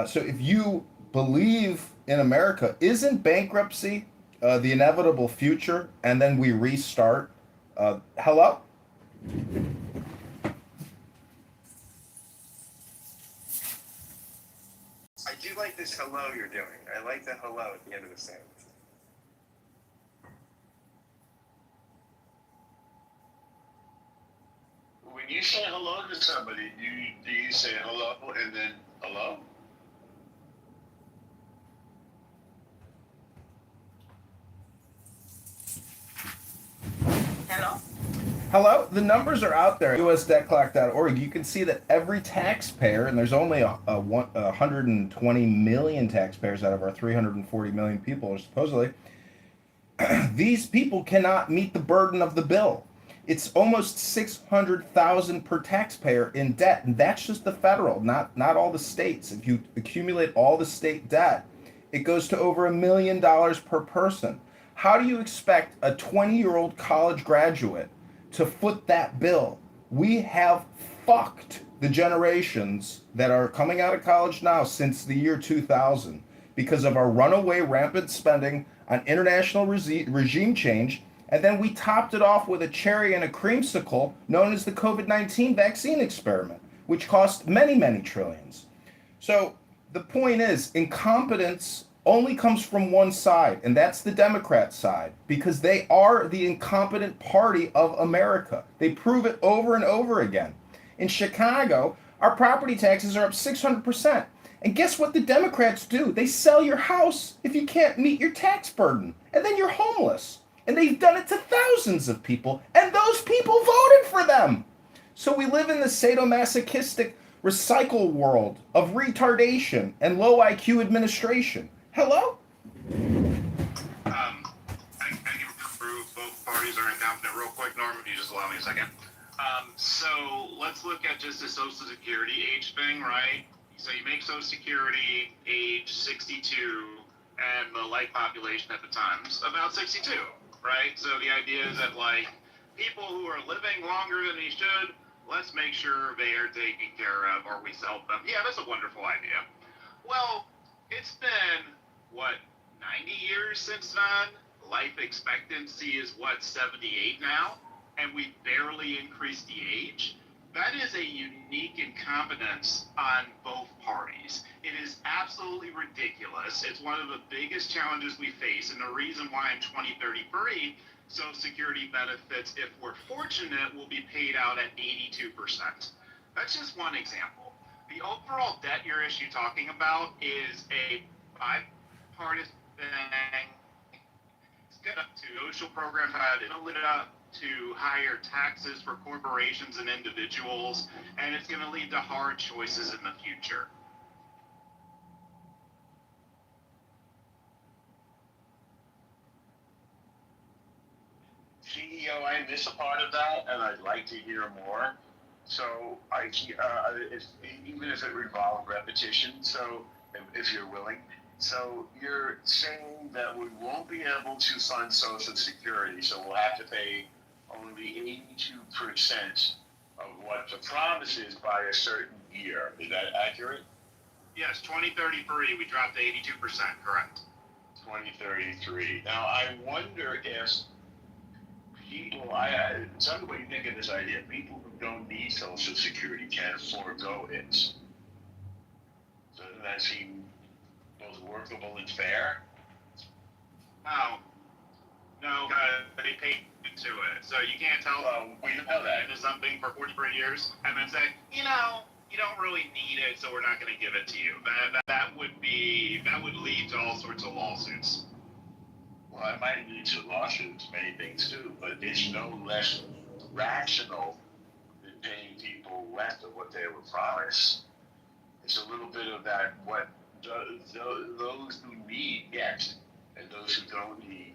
So if you believe in America, isn't bankruptcy the inevitable future and then we restart? Hello? I do like this hello you're doing. I like the hello at the end of the sentence. When you say hello to somebody, do you say hello and then hello? Hello? The numbers are out there. USDebtClock.org. You can see that every taxpayer, and there's only 120 million taxpayers out of our 340 million people, or supposedly, these people cannot meet the burden of the bill. It's almost 600,000 per taxpayer in debt, and that's just the federal, not all the states. If you accumulate all the state debt, it goes to over $1 million per person. How do you expect a 20-year-old college graduate to foot that bill? We have fucked the generations that are coming out of college now since the year 2000 because of our runaway rampant spending on international regime change, and then we topped it off with a cherry and a creamsicle known as the COVID-19 vaccine experiment, which cost many, many trillions. So the point is, incompetence only comes from one side, and that's the Democrat side, because they are the incompetent party of America. They prove it over and over again. In Chicago, our property taxes are up 600%. And guess what the Democrats do? They sell your house if you can't meet your tax burden, and then you're homeless. And they've done it to thousands of people, and those people voted for them. So we live in the sadomasochistic recycle world of retardation and low IQ administration. Hello? I can prove both parties are incompetent real quick, Norm, if you just allow me a second. So let's look at just the Social Security age thing, right? So you make Social Security age 62, and the life population at the time is about 62, right? So the idea is that, like, people who are living longer than they should, let's make sure they are taken care of, or we help them. Yeah, that's a wonderful idea. Well, it's been, 90 years since then? Life expectancy is, 78 now? And we barely increased the age? That is a unique incompetence on both parties. It is absolutely ridiculous. It's one of the biggest challenges we face, and the reason why in 2033, Social Security benefits, if we're fortunate, will be paid out at 82%. That's just one example. The overall debt you're talking about is a bipartisan thing. It's good up to social programs had it up to higher taxes for corporations and individuals, and it's going to lead to hard choices in the future. CEO, I missed a part of that, and I'd like to hear more. So even if it involved repetition, so if you're willing. So you're saying that we won't be able to fund Social Security, so we'll have to pay only 82% of what the promise is by a certain year. Is that accurate? Yes, 2033, we dropped to 82%, correct. 2033. Now, I wonder if people, tell me what you think of this idea. People who don't need Social Security can forego it. Doesn't that seem both workable and fair? No, they paid into it. So you can't tell them we know that into something for 43 years and then say, you don't really need it, so we're not going to give it to you. That would lead to all sorts of lawsuits. Well, it might lead to lawsuits, many things too, but it's no less rational than paying people less of what they were promised. It's a little bit of that, what those who need get, and those who don't need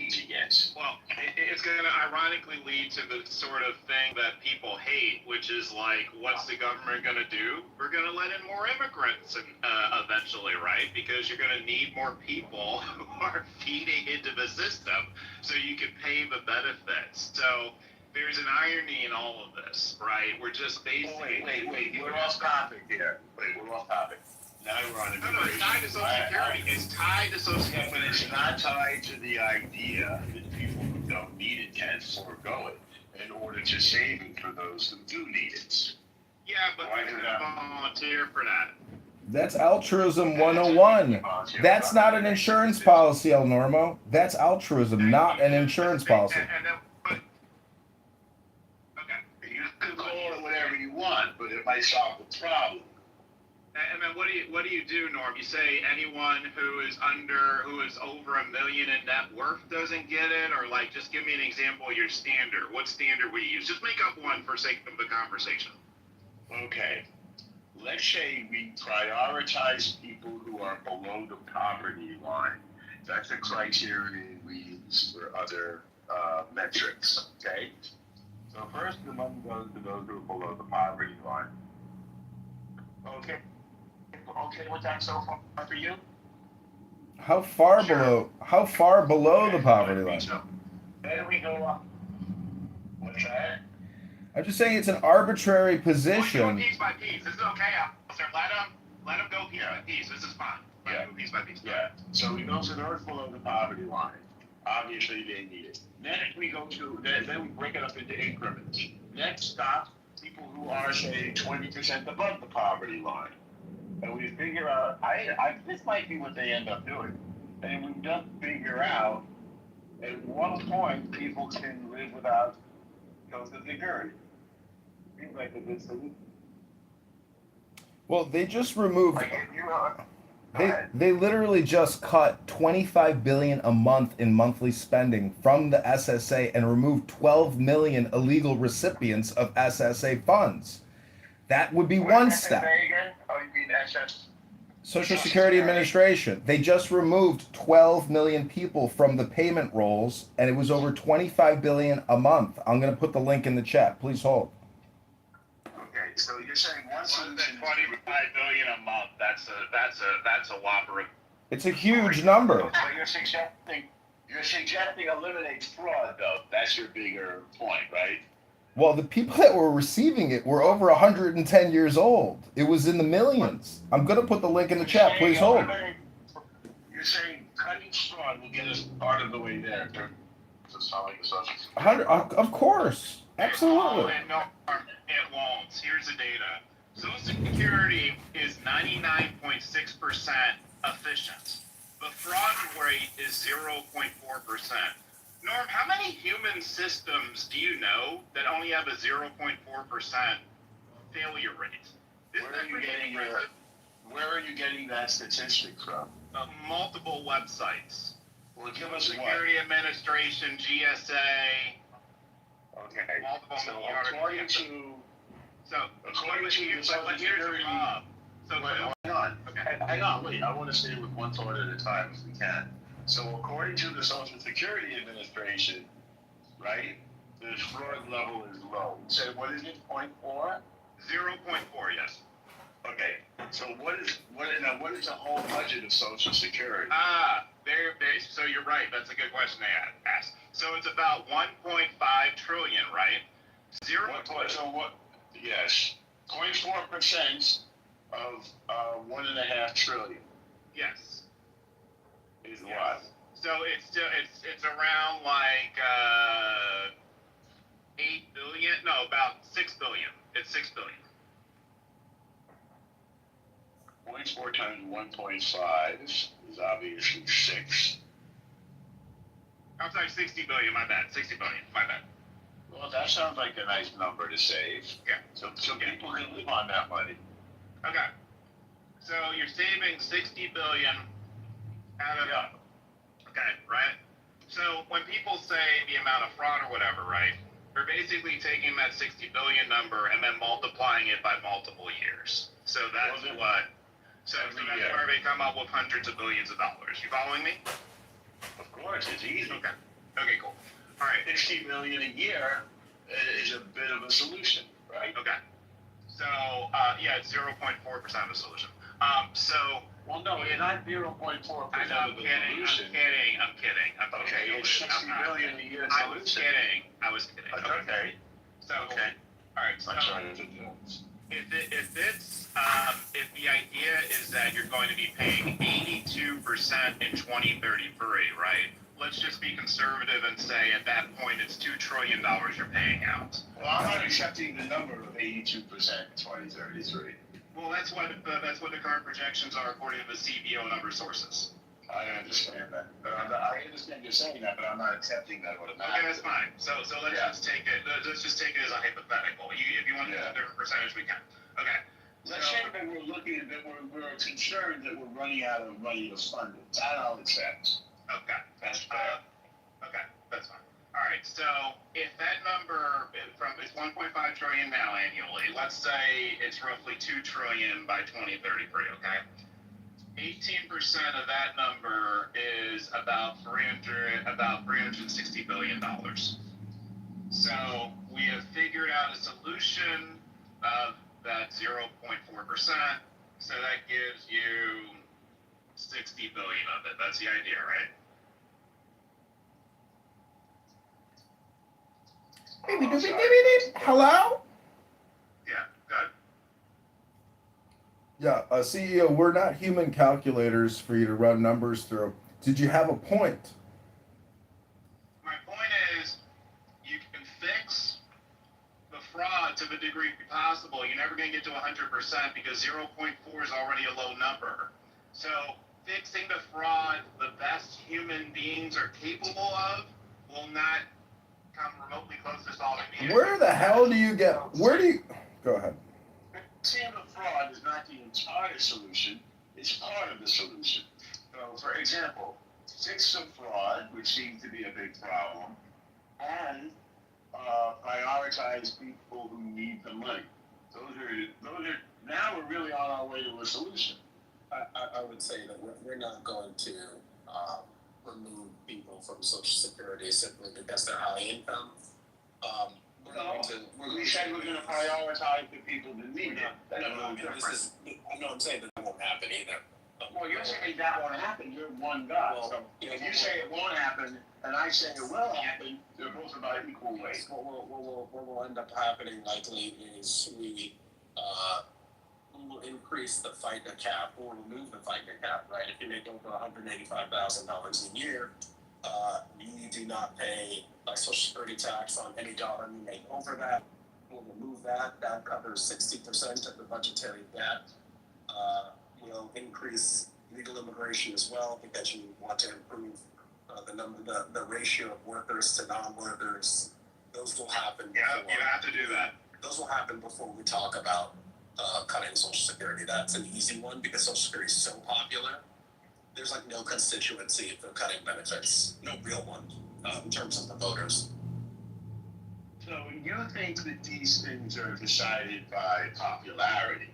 to get. Well, it's going to ironically lead to the sort of thing that people hate, which is like, what's the government going to do? We're going to let in more immigrants eventually, right? Because you're going to need more people who are feeding into the system so you can pay the benefits. So there's an irony in all of this, right? We're just basically... Wait. We're off topic here. We're off topic. Now we're on No, it's tied to Social Security. It's tied to Social Security. But it's not tied to the idea that people who don't need it can forego it in order to save it for those who do need it. Yeah, but they're going to volunteer for that. That's altruism 101. That's not an insurance policy, El Normo. That's altruism, not an insurance policy. Okay. You can call it whatever you want, but it might solve the problem. And then what do you do, Norm? You say anyone who is over $1 million in net worth doesn't get it, or like just give me an example of your standard. What standard would you use? Just make up one for sake of the conversation. Okay. Let's say we prioritize people who are below the poverty line. That's a criteria we use for other metrics. Okay. So first, the money goes to those who are below the poverty line. Okay. Okay with that so far for you? How far below the poverty line? Then we go up. What's that? I'm just saying it's an arbitrary position. We'll go piece by piece. This is okay, officer. Let him go piece by piece. This is fine. Let him go piece by piece. Yeah. So we go to those below the poverty line. Obviously, they need it. Next, we go to then we break it up into increments. Next stop, people who are say 20% above the poverty line. And we figure out, this might be what they end up doing. And we just figure out at what point people can live without Social Security. Seems like a good solution. Well, they just removed. They literally just cut $25 billion a month in monthly spending from the SSA and removed 12 million illegal recipients of SSA funds. That would be one step. Social Security Administration. They just removed 12 million people from the payment rolls, and it was over 25 billion a month. I'm going to put the link in the chat. Please hold. Okay, so you're saying one solution, 25 billion a month. That's a whopper. It's a huge number. So you're suggesting eliminate fraud, though. That's your bigger point, right? Well, the people that were receiving it were over 110 years old. It was in the millions. I'm going to put the link in the chat. Please hold. You're saying cutting fraud will get us part of the way there. Of course. Absolutely. No, it won't. Here's the data. Social Security is 99.6% efficient. The fraud rate is 0.4%. Norm, how many human systems do you know that only have a 0.4% failure rate? Where are you getting that statistic from? Multiple websites. Well, give us Security Administration, GSA. Okay. Multiple according to the Social Security. Hang on, wait. I want to stay with one thought at a time if we can. So according to the Social Security Administration, right, the fraud level is low. So what is it, 0.4? 0.4, yes. Okay, so what is the whole budget of Social Security? So you're right, that's a good question they asked. So it's about 1.5 trillion, right? Yes, 0.4% of 1.5 trillion. Yes. Is what? So it's around like 8 billion. No, about 6 billion. It's 6 billion. 0.4 times 1.5 is obviously 6. I'm sorry, 60 billion. My bad. 60 billion. My bad. Well, that sounds like a nice number to save. Yeah. So people can live on that money. Okay. So you're saving 60 billion out of. Yeah. Okay, right? So when people say the amount of fraud or whatever, right? They're basically taking that 60 billion number and then multiplying it by multiple years. So that's what. So that's where they come up with hundreds of billions of dollars. You following me? Of course, it's easy. Okay. Okay, cool. All right. 60 million a year is a bit of a solution, right? Okay. So it's 0.4% of the solution. Well, no, it's not 0.4% of the solution. I'm kidding. Okay, it's 60 billion a year solution. I was kidding. Okay. So, okay. All right. So, I'm sorry to interrupt. If the idea is that you're going to be paying 82% in 2033, right? Let's just be conservative and say at that point it's $2 trillion you're paying out. Well, I'm not accepting the number of 82% in 2033. Well, that's what the current projections are according to the CBO and other sources. I understand that. I understand you're saying that, but I'm not accepting that automatically. Okay, that's fine. So let's just take it. Let's just take it as a hypothetical. If you want to use a different percentage, we can. Okay. Let's say that we're looking at that we're concerned that we're running out of money to fund it. That's all it says. Okay, that's fair. Okay, that's fine. All right, so if that number it's 1.5 trillion now annually, let's say it's roughly 2 trillion by 2033. Okay, 18% of that number is about 360 billion dollars. So we have figured out a solution of that 0.4%. So that gives you 60 billion of it. That's the idea, right? Hello? Yeah, good. Yeah, CEO, we're not human calculators for you to run numbers through. Did you have a point? My point is, you can fix the fraud to the degree possible. You're never going to get to 100% because 0.4 is already a low number. So fixing the fraud the best human beings are capable of will not come remotely close to solving the issue. Where the hell do you get? Go ahead. Fixing the fraud is not the entire solution. It's part of the solution. So, for example, fix the fraud, which seems to be a big problem, and prioritize people who need the money. Those are. Now we're really on our way to a solution. I would say that we're not going to remove people from Social Security simply because they're high income. We said we're going to prioritize the people that need it. I'm saying that won't happen either. Well, you're saying that won't happen. You're one guy. Well, so if you say it won't happen, and I say it will happen, they're both about equal weight. What will end up happening likely is we will increase the FICA cap or remove the FICA cap, right? If you make over $185,000 a year, you do not pay Social Security tax on any dollar you make over that. We'll remove that. That covers 60% of the budgetary gap. We'll increase legal immigration as well because you want to improve the ratio of workers to non-workers. Those will happen. Yeah, you have to do that. Those will happen before we talk about cutting Social Security. That's an easy one because Social Security is so popular. There's like no constituency for cutting benefits, no real one in terms of the voters. So you think that these things are decided by popularity,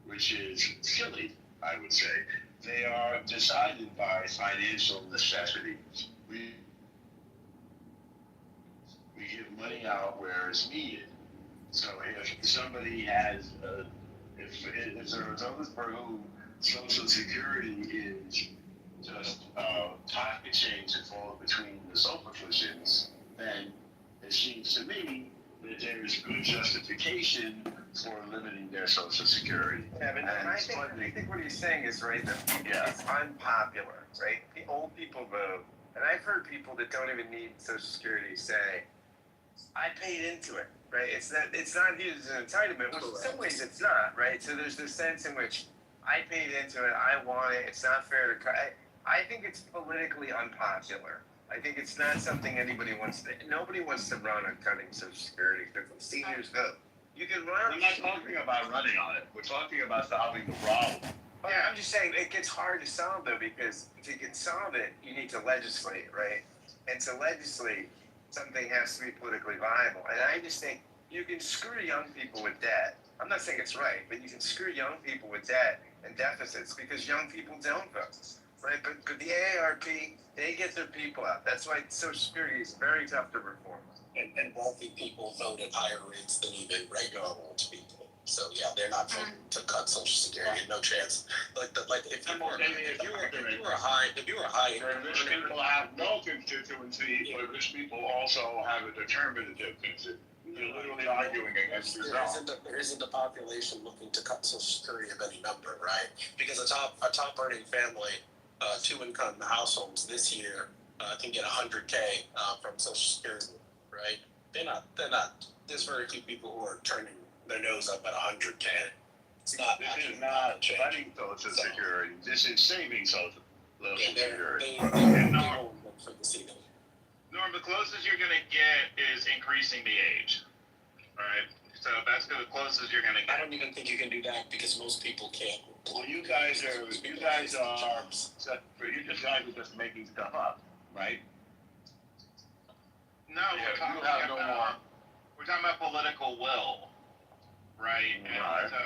which is silly, I would say. They are decided by financial necessities. We give money out where it's needed. So if somebody has, if there are those for whom Social Security is just pocket change that falls between the sofa cushions, then it seems to me that there is good justification for limiting their Social Security. Yeah, but I think what he's saying is right that it's unpopular, right? The old people vote, and I've heard people that don't even need Social Security say, "I paid into it." Right? It's not viewed as an entitlement, which in some ways it's not, right? So there's this sense in which I paid into it, I want it, it's not fair to cut. I think it's politically unpopular. I think it's not something nobody wants to run on cutting Social Security because the seniors vote. You can run. We're not talking about running on it. We're talking about solving the problem. Yeah, I'm just saying it gets hard to solve though because if you can solve it, you need to legislate, right? And to legislate, something has to be politically viable. And I just think you can screw young people with debt. I'm not saying it's right, but you can screw young people with debt and deficits because young people don't vote, right? But the AARP, they get their people out. That's why Social Security is very tough to reform. And wealthy people vote at higher rates than even regular old people. So yeah, they're not voting to cut Social Security. No chance. If you were high, rich people have no constituency, but rich people also have a determinative constituency. You're literally arguing against yourself. There isn't a population looking to cut Social Security of any number, right? Because a top earning family, 2-income households this year can get $100K from Social Security, right? They're not. There's very few people who are turning their nose up at $100K. It's not. This is not cutting Social Security. This is saving Social Security. Norm, the closest you're going to get is increasing the age, right? So that's the closest bonuses you're going to get. I don't even think you can do that because most people can't. Well, you guys are just making stuff up, right? No, we're talking about political will, right? And so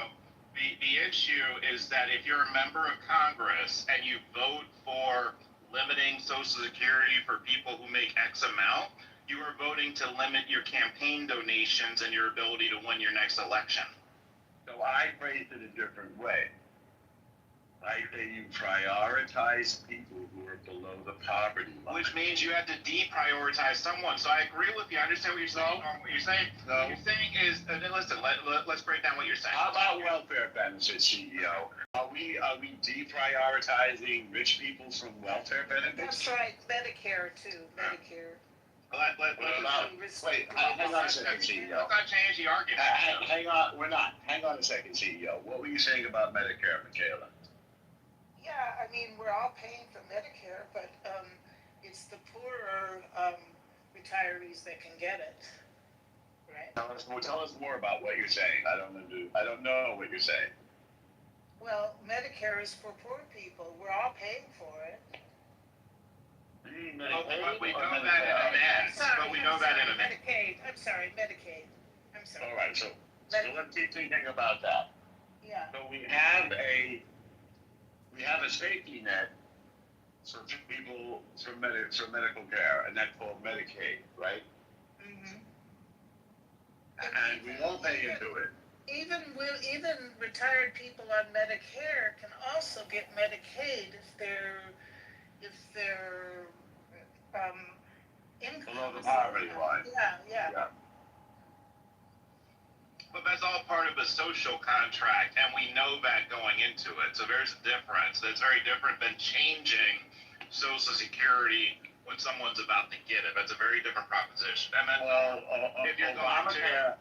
the issue is that if you're a member of Congress and you vote for limiting Social Security for people who make X amount, you are voting to limit your campaign donations and your ability to win your next election. So I phrased it a different way. I say you prioritize people who are below the poverty line. Which means you have to deprioritize someone. So I agree with you. I understand what you're saying. What you're saying is, listen, let's break down what you're saying. How about welfare benefits, CEO? Are we deprioritizing rich people from welfare benefits? That's right. Medicare too. Medicare. Wait, hang on a second, CEO. Let's not change the argument. Hang on, we're not. Hang on a second, CEO. What were you saying about Medicare, Michaela? Yeah, I mean, we're all paying for Medicare, but it's the poorer retirees that can get it, right? Tell us more about what you're saying. I don't know what you're saying. Well, Medicare is for poor people. We're all paying for it. We know that in advance. Medicaid. I'm sorry, Medicaid. I'm sorry. All right, so let's keep thinking about that. Yeah. So we have a safety net for people for medical care, and that's called Medicaid, right? Mm-hmm. And we all pay into it. Even retired people on Medicare can also get Medicaid if their income below the poverty line. Yeah. But that's all part of a social contract, and we know that going into it. So there's a difference. That's very different than changing Social Security when someone's about to get it. That's a very different proposition. And then, if you're Obamacare,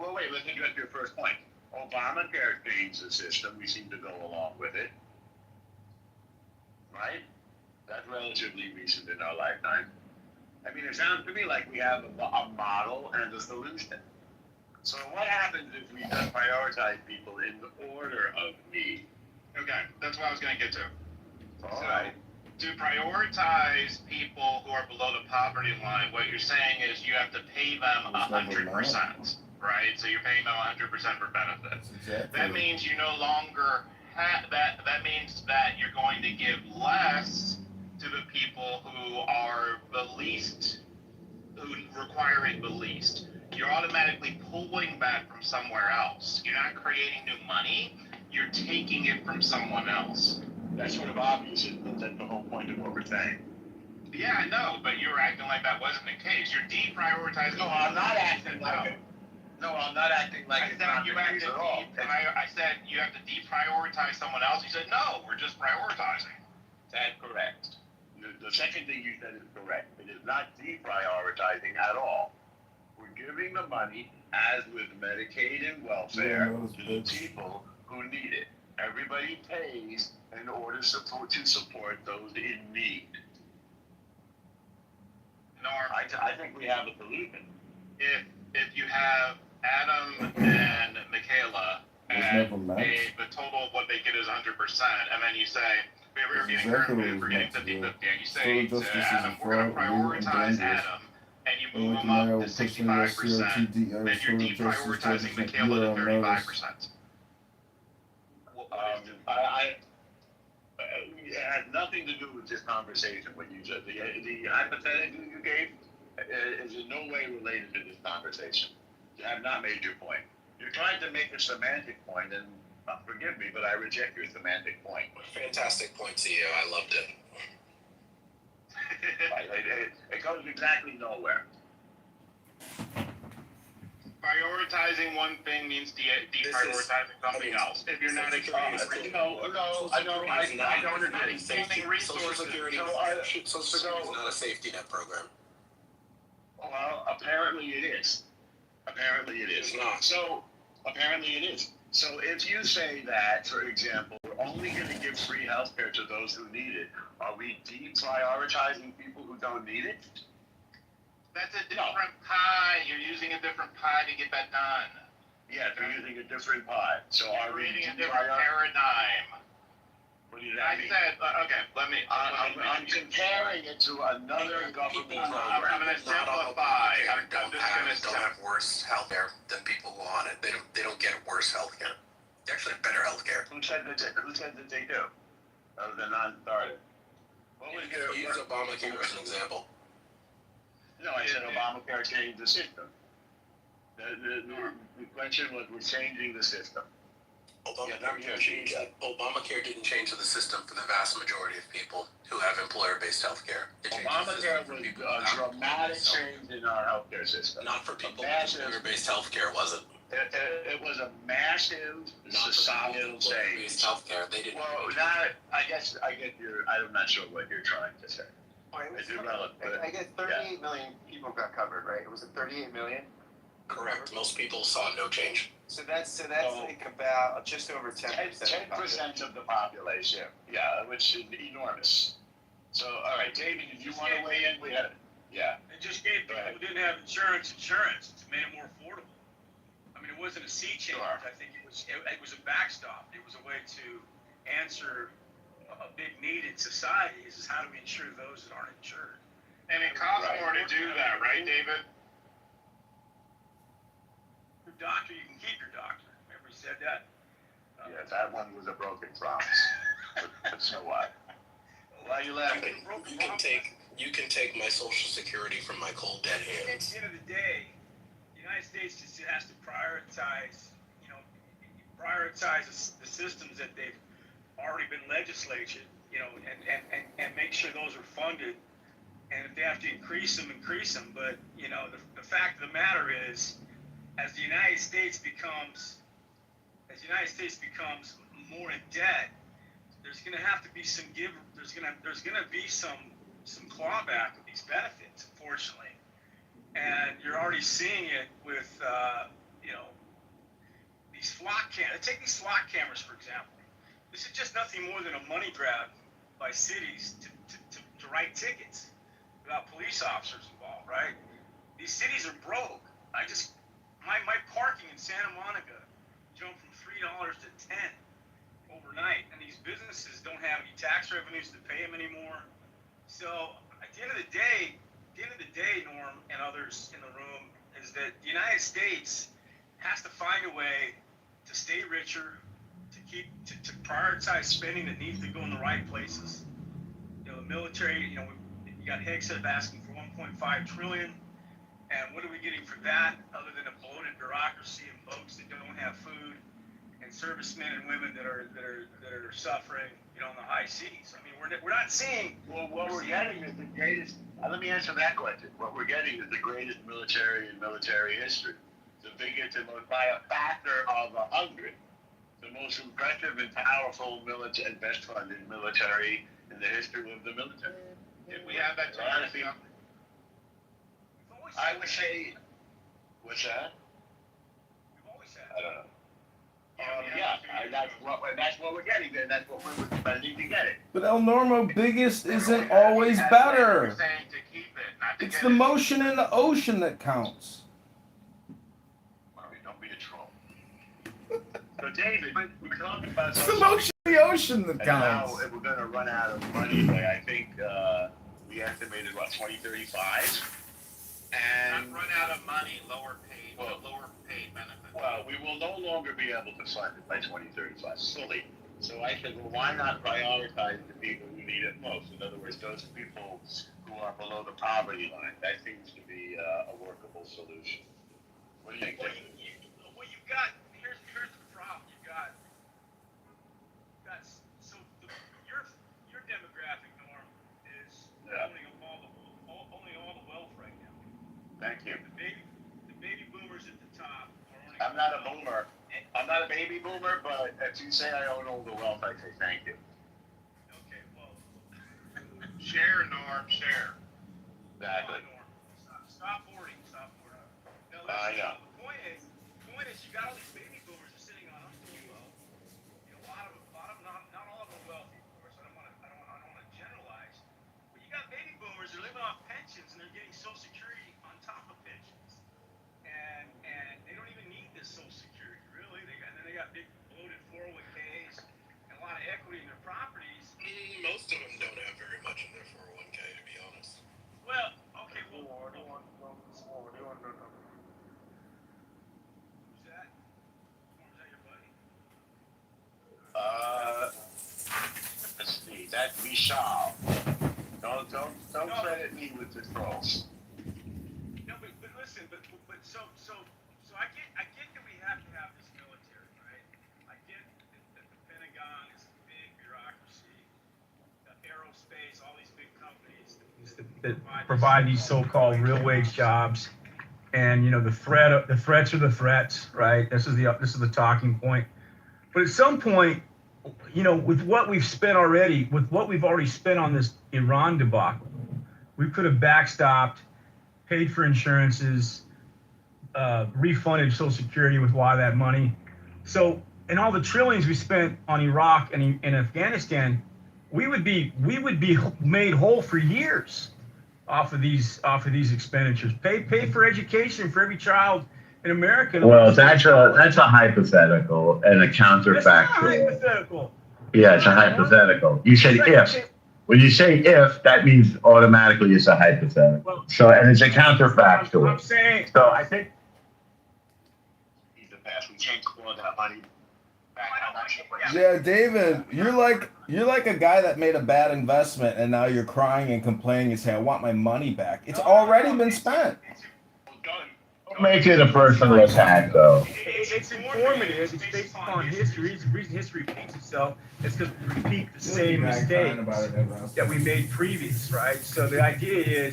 wait, let's address your first point. Obamacare changed the system. We seem to go along with it. Right? That's relatively recent in our lifetime. I mean, it sounds to me like we have a model and a solution. So what happens if we just prioritize people in the order of need? Okay, that's what I was going to get to. All right. To prioritize people who are below the poverty line, what you're saying is you have to pay them 100%, right? So you're paying them 100% for benefits. Exactly. That means you no longer have that. That means that you're going to give less to the people who are the least, who require it the least. You're automatically pulling back from somewhere else. You're not creating new money. You're taking it from someone else. That's sort of obvious, isn't it? That's the whole point of what we're saying. Yeah, I know, but you're acting like that wasn't the case. You're deprioritizing. No, I'm not acting like it. No, I'm not acting like it's not the case at all. I said you have to deprioritize someone else. You said, no, we're just prioritizing. That's correct. The second thing you said is correct. It is not deprioritizing at all. We're giving the money, as with Medicaid and welfare, to the people who need it. Everybody pays in order to support those in need. I think we have a solution. If you have Adam and Michaela, and the total of what they get is 100%, and then you say, we're getting 50-50, and you say to Adam, we're going to prioritize Adam, and you move them up to 65%, then you're deprioritizing Michaela to 35%. It has nothing to do with this conversation. What you said, the hypothetical you gave is in no way related to this conversation. You have not made your point. You're trying to make a semantic point, and forgive me, but I reject your semantic point. Fantastic point, CEO. I loved it. It goes exactly nowhere. Prioritizing one thing means deprioritizing something else. If you're not I don't agree. Social Security is not a safety net program. Well, apparently it is. It's not. So, apparently it is. So if you say that, for example, we're only going to give free health care to those who need it, are we deprioritizing people who don't need it? That's a different pie. You're using a different pie to get that done. Yeah, they're using a different pot. So are we creating a different paradigm. What do you I said, okay, I'm comparing it to another government I'm program. going to simplify. Don't have worse healthcare than people who are on it. They don't get worse healthcare. They actually have better healthcare. Who said that they do? Other than non-started. What was your Use Obamacare as an example. No, I said Obamacare changed the system. The question was, we're changing the system. Obamacare didn't change the system for the vast majority of people who have employer-based health care. Obamacare was a dramatic change in our healthcare system. Not for people with employer-based health care, was it? It was a massive societal change. Healthcare, they didn't. Well, I guess I'm not sure what you're trying to say. It's irrelevant. I guess 38 million people got covered, right? Was it 38 million? Correct. Most people saw no change. So that's like about just over 10%. 10% of the population, yeah, which is enormous. So, all right, David, did you want to weigh in? Yeah. It just gave people who didn't have insurance. It made it more affordable. I mean, it wasn't a sea change. Sure. I think it was a backstop. It was a way to answer a big need in society. Is how do we insure those that aren't insured? And it costs more to do that, right, David? Your doctor, you can keep your doctor. Remember he said that? Yeah, that one was a broken promise. But so what? Why are you laughing? You can take my Social Security from my cold dead hands. At the end of the day, the United States just has to prioritize the systems that they've already been legislated, and make sure those are funded. And if they have to increase them. But the fact of the matter is, as the United States becomes more in debt, there's going to have to be some give. There's going to be some clawback of these benefits, unfortunately. And you're already seeing it with these flock cameras. Take these flock cameras, for example. This is just nothing more than a money grab by cities to write tickets without police officers involved, right? These cities are broke. My parking in Santa Monica jumped from $3 to $10 overnight, and these businesses don't have any tax revenues to pay them anymore. So at the end of the day, Norm and others in the room, is that the United States has to find a way to stay richer, to prioritize spending that needs to go in the right places. The military, you got Hegseth asking for $1.5 trillion. And what are we getting for that other than a bloated bureaucracy and folks that don't have food and servicemen and women that are suffering, in the high seas? I mean, we're not seeing. Well, what we're getting is the greatest. Let me answer that question. What we're getting is the greatest military in military history. The biggest and most, by a factor of 100, the most impressive and powerful military and best funded military in the history of the military. Did we have that honestly? I would say, what's that? We've always had. I don't know. That's what we're getting there. That's what we're spending to get it. But El Normo, biggest isn't always better. It's the motion in the ocean that counts. Don't be a troll. So David, we're talking about it's the motion in the ocean that counts. Now we're going to run out of money. I think we estimated 2035. And not run out of money, lower paid benefits. Well, we will no longer be able to fund it by 2035 fully. So I said, well, why not prioritize the people who need it most? In other words, those people who are below the poverty line. That seems to be a workable solution. What do you think? You've got here's the problem. Your demographic, Norm, is owning all the wealth right now. Thank you. The baby boomers at the top are owning. I'm not a boomer. I'm not a baby boomer, but if you say I own all the wealth, I say thank you. Okay, well. Share, Norm, share. Exactly. Stop hoarding. Now, I know. The point is, you got all these baby boomers are sitting on untold wealth. A lot of them, not all of them wealthy, of course. I don't want to generalize, but you got baby boomers that are living off pensions and they're getting Social Security on top of pensions, and they don't even need this Social Security. we shall. Don't credit me with the trolls. No, but listen, but so I get that we have to have this military, right? I get that the Pentagon is a big bureaucracy, aerospace, all these big companies that provide these so-called real wage jobs, and the threats are the threats, right? This is the talking point. But at some point, with what we've spent already, with what we've already spent on this Iran debacle, we could have backstopped, paid for insurances, refunded Social Security with a lot of that money. So, and all the trillions we spent on Iraq and Afghanistan, we would be made whole for years off of these expenditures. Pay for education for every child in America. Well, that's a hypothetical and a counterfactual. It's not hypothetical. Yeah, it's a hypothetical. You said if. When you say if, that means automatically it's a hypothetical. So, and it's a counterfactual. I'm saying. So I think He's the best. We can't claw that money back. Yeah, David, you're like a guy that made a bad investment and now you're crying and complaining and saying, I want my money back. It's already been spent. don't make it a personal attack, though. It's informative. It's based upon history. The reason history repeats itself is because we repeat the same mistakes that we made previous, right? So the idea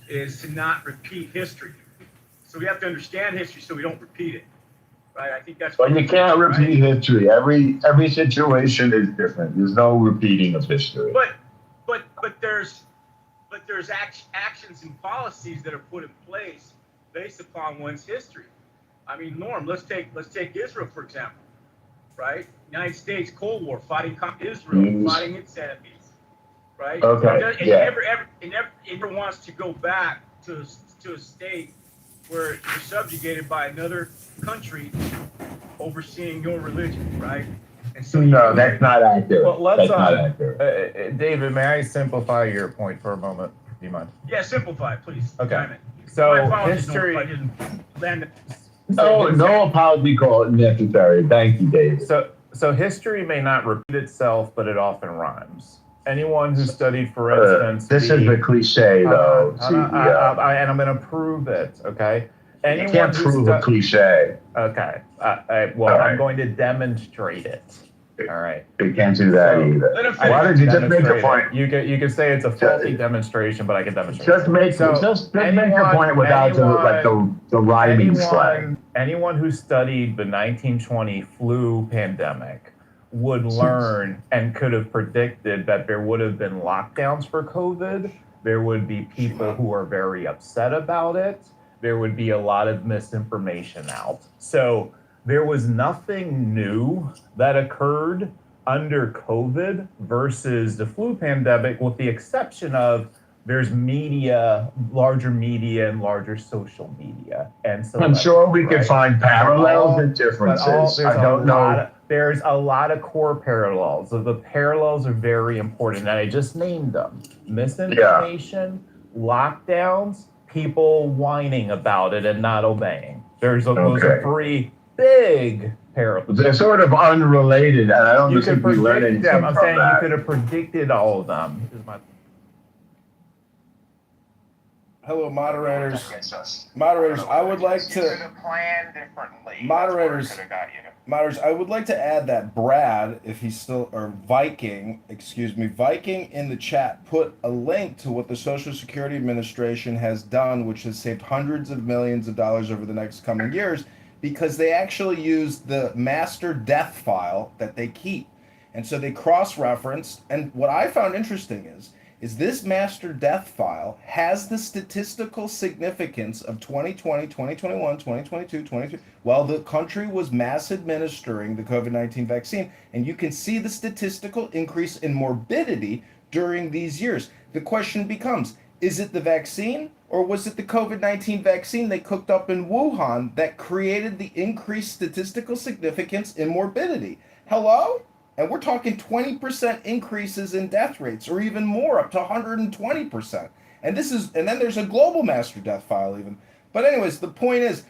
is to not repeat history. So we have to understand history so we don't repeat it, right? I think that's. But you can't repeat history. Every situation is different. There's no repeating of history. But there's actions and policies that are put in place based upon one's history. I mean, Norm, let's take Israel, for example, right? United States, Cold War, fighting Israel, fighting its enemies, right? Okay, It never wants to go back to a state where you're subjugated by another country overseeing your religion, right? And so no, that's not accurate. Well, let's that's not accurate. David, may I simplify your point for a moment? Do you mind? Yeah, simplify, please. Okay. So history. No apology call necessary. Thank you, Dave. So history may not repeat itself, but it often rhymes. Anyone who studied, for instance, this is a cliche, though. And I'm going to prove it. Okay. You can't prove a cliche. Okay. I'm going to demonstrate it. All right. You can't do that either. Why don't you just make a point? You could say it's a faulty demonstration, but I can demonstrate. Just make your point without the rhyming slang. Anyone who studied the 1920 flu pandemic would learn and could have predicted that there would have been lockdowns for COVID. There would be people who are very upset about it. There would be a lot of misinformation out. So there was nothing new that occurred under COVID versus the flu pandemic, with the exception of there's larger media and larger social media. And so I'm sure we can find parallels and differences. I don't know. There's a lot of core parallels. So the parallels are very important, and I just named them. Misinformation, lockdowns, people whining about it and not obeying. Those are three big parallels. They're sort of unrelated, and I don't think we learn anything from that. I'm saying you could have predicted all of them. Hello, moderators. Moderators, I would like to. Moderators, I would like to add that Brad, if he's still, or Viking in the chat, put a link to what the Social Security Administration has done, which has saved hundreds of millions of dollars over the next coming years, because they actually use the master death file that they keep. And so they cross-referenced, and what I found interesting is this master death file has the statistical significance of 2020, 2021, 2022, 2023, while the country was mass administering the COVID-19 vaccine. And you can see the statistical increase in morbidity during these years. The question becomes, is it the vaccine, or was it the COVID-19 vaccine they cooked up in Wuhan that created the increased statistical significance in morbidity? Hello? And we're talking 20% increases in death rates, or even more, up to 120%. And then there's a global master death file even. But anyways, the point is,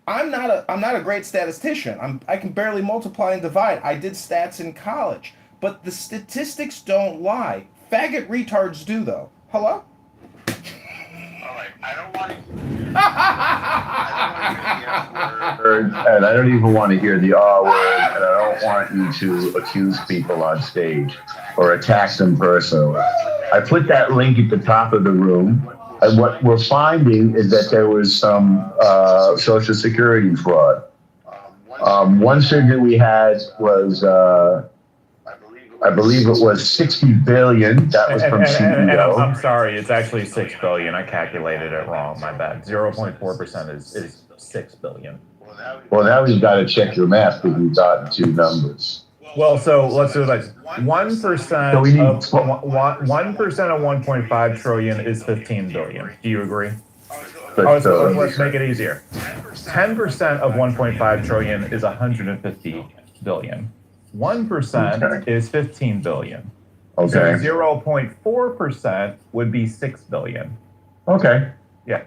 I'm not a great statistician. I can barely multiply and divide. I did stats in college, but the statistics don't lie. Faggot retards do, though. Hello? Alright, I don't want to. And I don't even want to hear the R word, and I don't want you to accuse people on stage or attack them personally. I put that link at the top of the room, and what we're finding is that there was some Social Security fraud. One figure we had was, I believe it was 60 billion. That was from CEO. I'm sorry, it's actually 6 billion. I calculated it wrong. My bad. 0.4% is 6 billion. Well, now we've got to check your math because we've gotten two numbers. Well, so let's do it like 1% So we need of 1% of 1.5 trillion is 15 billion. Do you agree? So let's make it easier. 10% of 1.5 trillion is 150 billion. 1% is 15 billion. Okay. So 0.4% would be 6 billion. Okay. Yeah.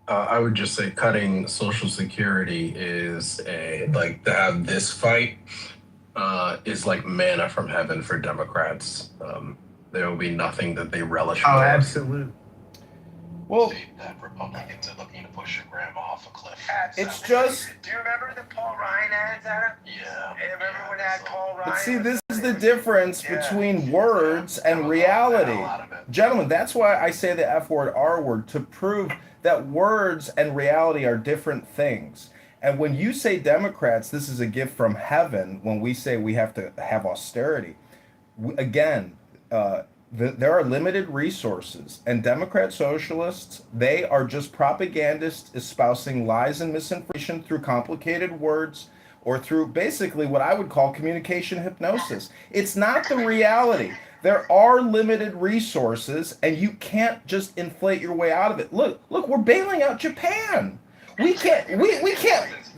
I would just say cutting Social Security is to have this fight is like manna from heaven for Democrats. There will be nothing that they relish more. Absolutely. Well, that Republicans are looking to push your grandma off a cliff. it's just. Do you remember the Paul Ryan ads, Adam? Yeah. Remember when that Paul Ryan? But see, this is the difference between words and reality. Gentlemen, that's why I say the F word, R word, to prove that words and reality are different things. And when you say Democrats, this is a gift from heaven. When we say we have to have austerity, there are limited resources, and Democrat socialists, they are just propagandists espousing lies and misinformation through complicated words or through basically what I would call communication hypnosis. It's not the reality. There are limited resources, and you can't just inflate your way out of it. Look, we're bailing out Japan. We can't.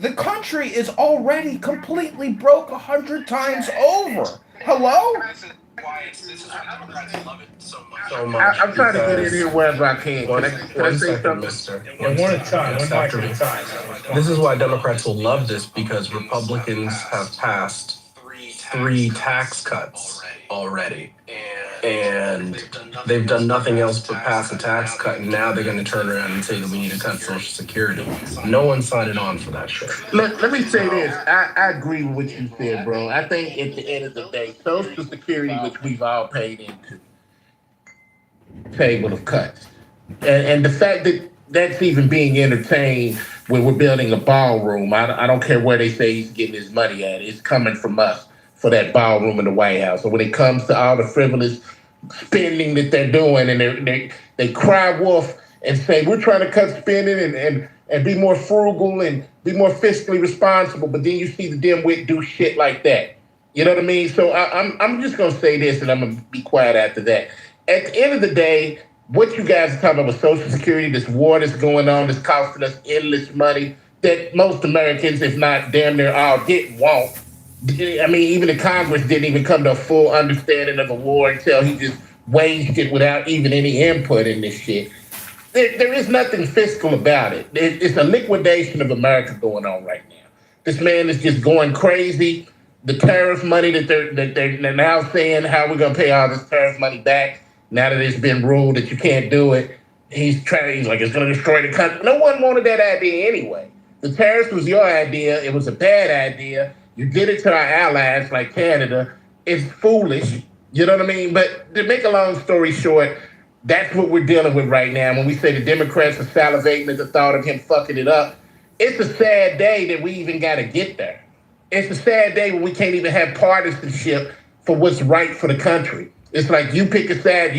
The country is already completely broke 100 times over. Hello? So much. I'm trying to get in here wherever I can. Can I say something? Mister. One mic at a time. This is why Democrats will love this, because Republicans have passed 3 tax cuts already. And they've done nothing else but pass a tax cut, and now they're going to turn around and say that we need to cut Social Security. No one's signing on for that shit. Let me say this. I agree with what you said, bro. I think at the end of the day, Social Security, which we've all paid into, table of cuts. And the fact that that's even being entertained when we're building a ballroom, I don't care where they say he's getting his money at. It's coming from us for that ballroom in the White House. So when it comes to all the frivolous spending that they're doing, and they cry wolf and say, we're trying to cut spending and be more frugal and be more fiscally responsible, but then you see the dimwit do shit like that. You know what I mean? So I'm just going to say this, and I'm going to be quiet after that. At the end of the day, what you guys are talking about with Social Security, this war that's going on, that's costing us endless money, that most Americans, if not damn near all, didn't want. I mean, even the Congress didn't even come to a full understanding of the war until he just waged it without even any input in this shit. There is nothing fiscal about it. It's a liquidation of America going on right now. This man is just going crazy. The tariff money that they're now saying how we're gonna pay all this tariff money back now that it's been ruled that you can't do it. He's like, it's gonna destroy the country. No one wanted that idea anyway. The tariffs was your idea. It was a bad idea. You did it to our allies like Canada. It's foolish. You know what I mean? But to make a long story short, that's what we're dealing with right now. When we say the Democrats are salivating at the thought of him fucking it up, it's a sad day that we even got to get there. It's a sad day when we can't even have partisanship for what's right for the country. It's like you pick a side,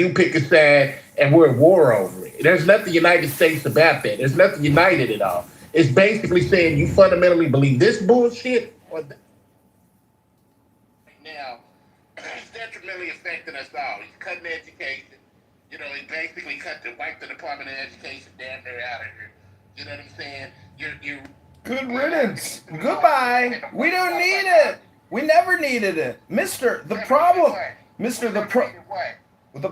and we're at war over it. There's nothing United States about that. There's nothing united at all. It's basically saying you fundamentally believe this bullshit or that. Now, it's detrimentally affecting us all. He's cutting education. You know, he basically wiped the Department of Education damn near out of here. You know what I'm saying? You're good riddance. Goodbye. We don't need it. We never needed it. The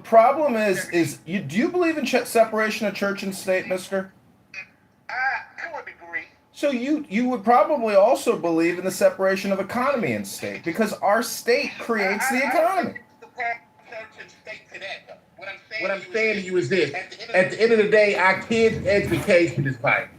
problem is do you believe in separation of church and state, mister? To a degree. So you would probably also believe in the separation of economy and state, because our state creates the economy. church and state to that. What I'm saying to you is this. At the end of the day, our kids' education is vital.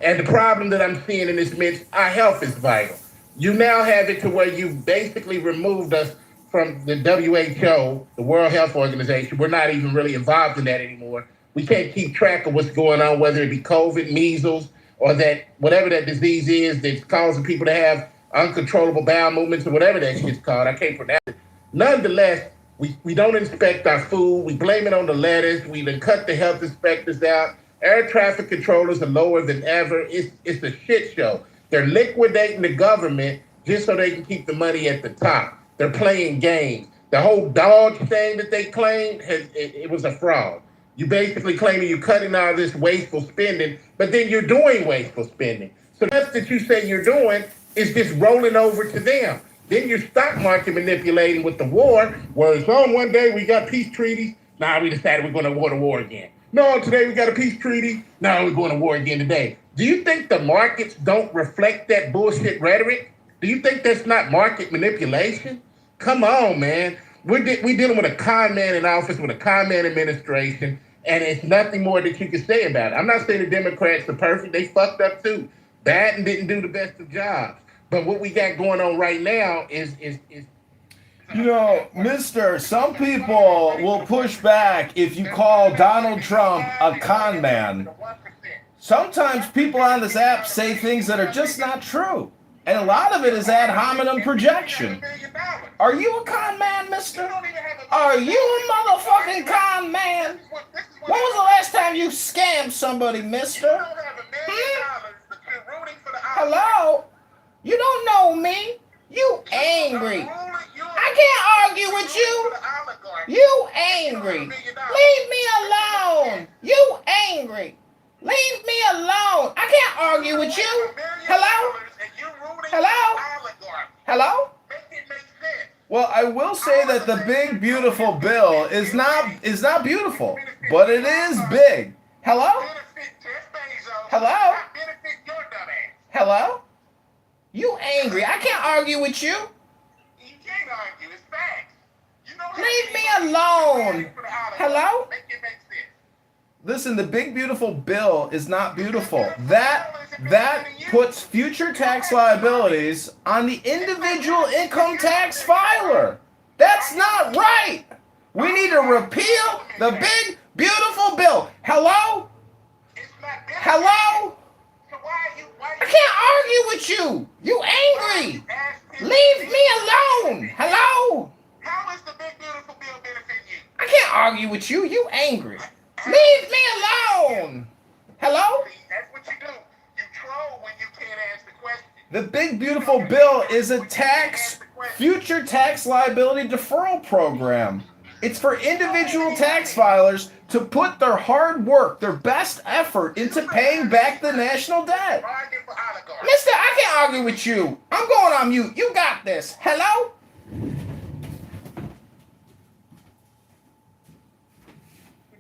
And the problem that I'm seeing in this midst, our health is vital. You now have it to where you've basically removed us from the WHO, the World Health Organization. We're not even really involved in that anymore. We can't keep track of what's going on, whether it be COVID, measles, or that whatever that disease is that's causing people to have uncontrollable bowel movements or whatever that shit's called. I can't pronounce it. Nonetheless, we don't inspect our food. We blame it on the lettuce. We done cut the health inspectors out. Air traffic controllers are lower than ever. It's a shit show. They're liquidating the government just so they can keep the money at the top. They're playing games. The whole Dodge thing that they claimed, it was a fraud. You basically claiming you're cutting all this wasteful spending, but then you're doing wasteful spending. So that's that you say you're doing is just rolling over to them. Then you're stock market manipulating with the war, where it's on one day we got peace treaties. Now we decided we're going to go to war again. No, today we got a peace treaty. Now we're going to war again today. Do you think the markets don't reflect that bullshit rhetoric? Do you think that's not market manipulation? Come on, man. We're dealing with a con man in office, with a con man administration, and it's nothing more that you can say about it. I'm not saying the Democrats are perfect. They fucked up too. Biden didn't do the best of jobs. But what we got going on right now is you know, mister, some people will push back if you call Donald Trump a con man. Sometimes people on this app say things that are just not true. And a lot of it is ad hominem projection. Are you a con man, mister? Are you a motherfucking con man? When was the last time you scammed somebody, mister? Hello? You don't know me. You angry. I can't argue with you. You angry. Leave me alone. You angry. Leave me alone. I can't argue with you. Hello? Hello? Hello? Well, I will say that the big beautiful bill is not beautiful, but it is big. Hello? Hello? Hello? You angry. I can't argue with you. You can't argue. It's facts. Leave me alone. Hello? Listen, the big beautiful bill is not beautiful. That puts future tax liabilities on the individual income tax filer. That's not right. We need to repeal the big beautiful bill. Hello? Hello? I can't argue with you. You angry. Leave me alone. Hello? How is the big beautiful bill benefiting you? I can't argue with you. You angry. Leave me alone. Hello? That's what you do. You troll when you can't ask the question. The big beautiful bill is a future tax liability deferral program. It's for individual tax filers to put their hard work, their best effort into paying back the national debt. Mister, I can't argue with you. I'm going on mute. You got this. Hello?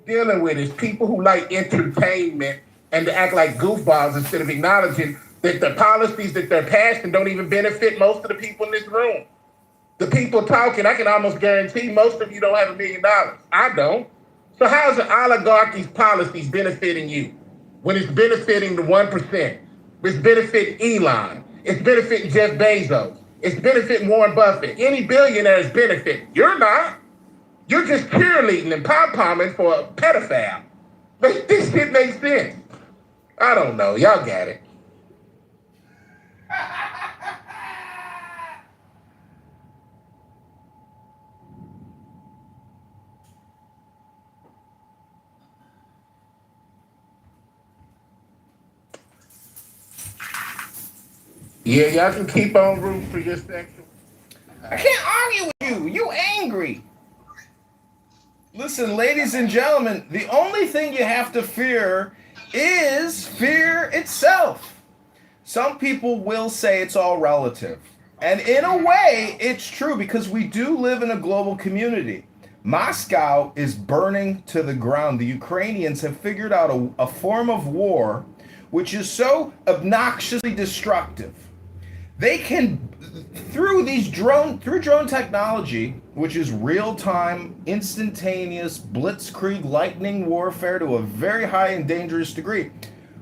Dealing with is people who like entertainment and to act like goofballs instead of acknowledging that the policies that they're passing don't even benefit most of the people in this room. The people talking, I can almost guarantee most of you don't have $1 million. I don't. So how's the oligarchy's policies benefiting you when it's benefiting the 1%? It's benefiting Elon. It's benefiting Jeff Bezos. It's benefiting Warren Buffett. Any billionaire is benefiting. You're not. You're just cheerleading and pom-pomming for a pedophile. But this shit makes sense. I don't know. Y'all got it. Yeah, y'all can keep on rooting for your sexual. I can't argue with you. You angry. Listen, ladies and gentlemen, the only thing you have to fear is fear itself. Some people will say it's all relative. And in a way, it's true because we do live in a global community. Moscow is burning to the ground. The Ukrainians have figured out a form of war which is so obnoxiously destructive. They can through drone technology, which is real-time, instantaneous, blitzkrieg, lightning warfare to a very high and dangerous degree,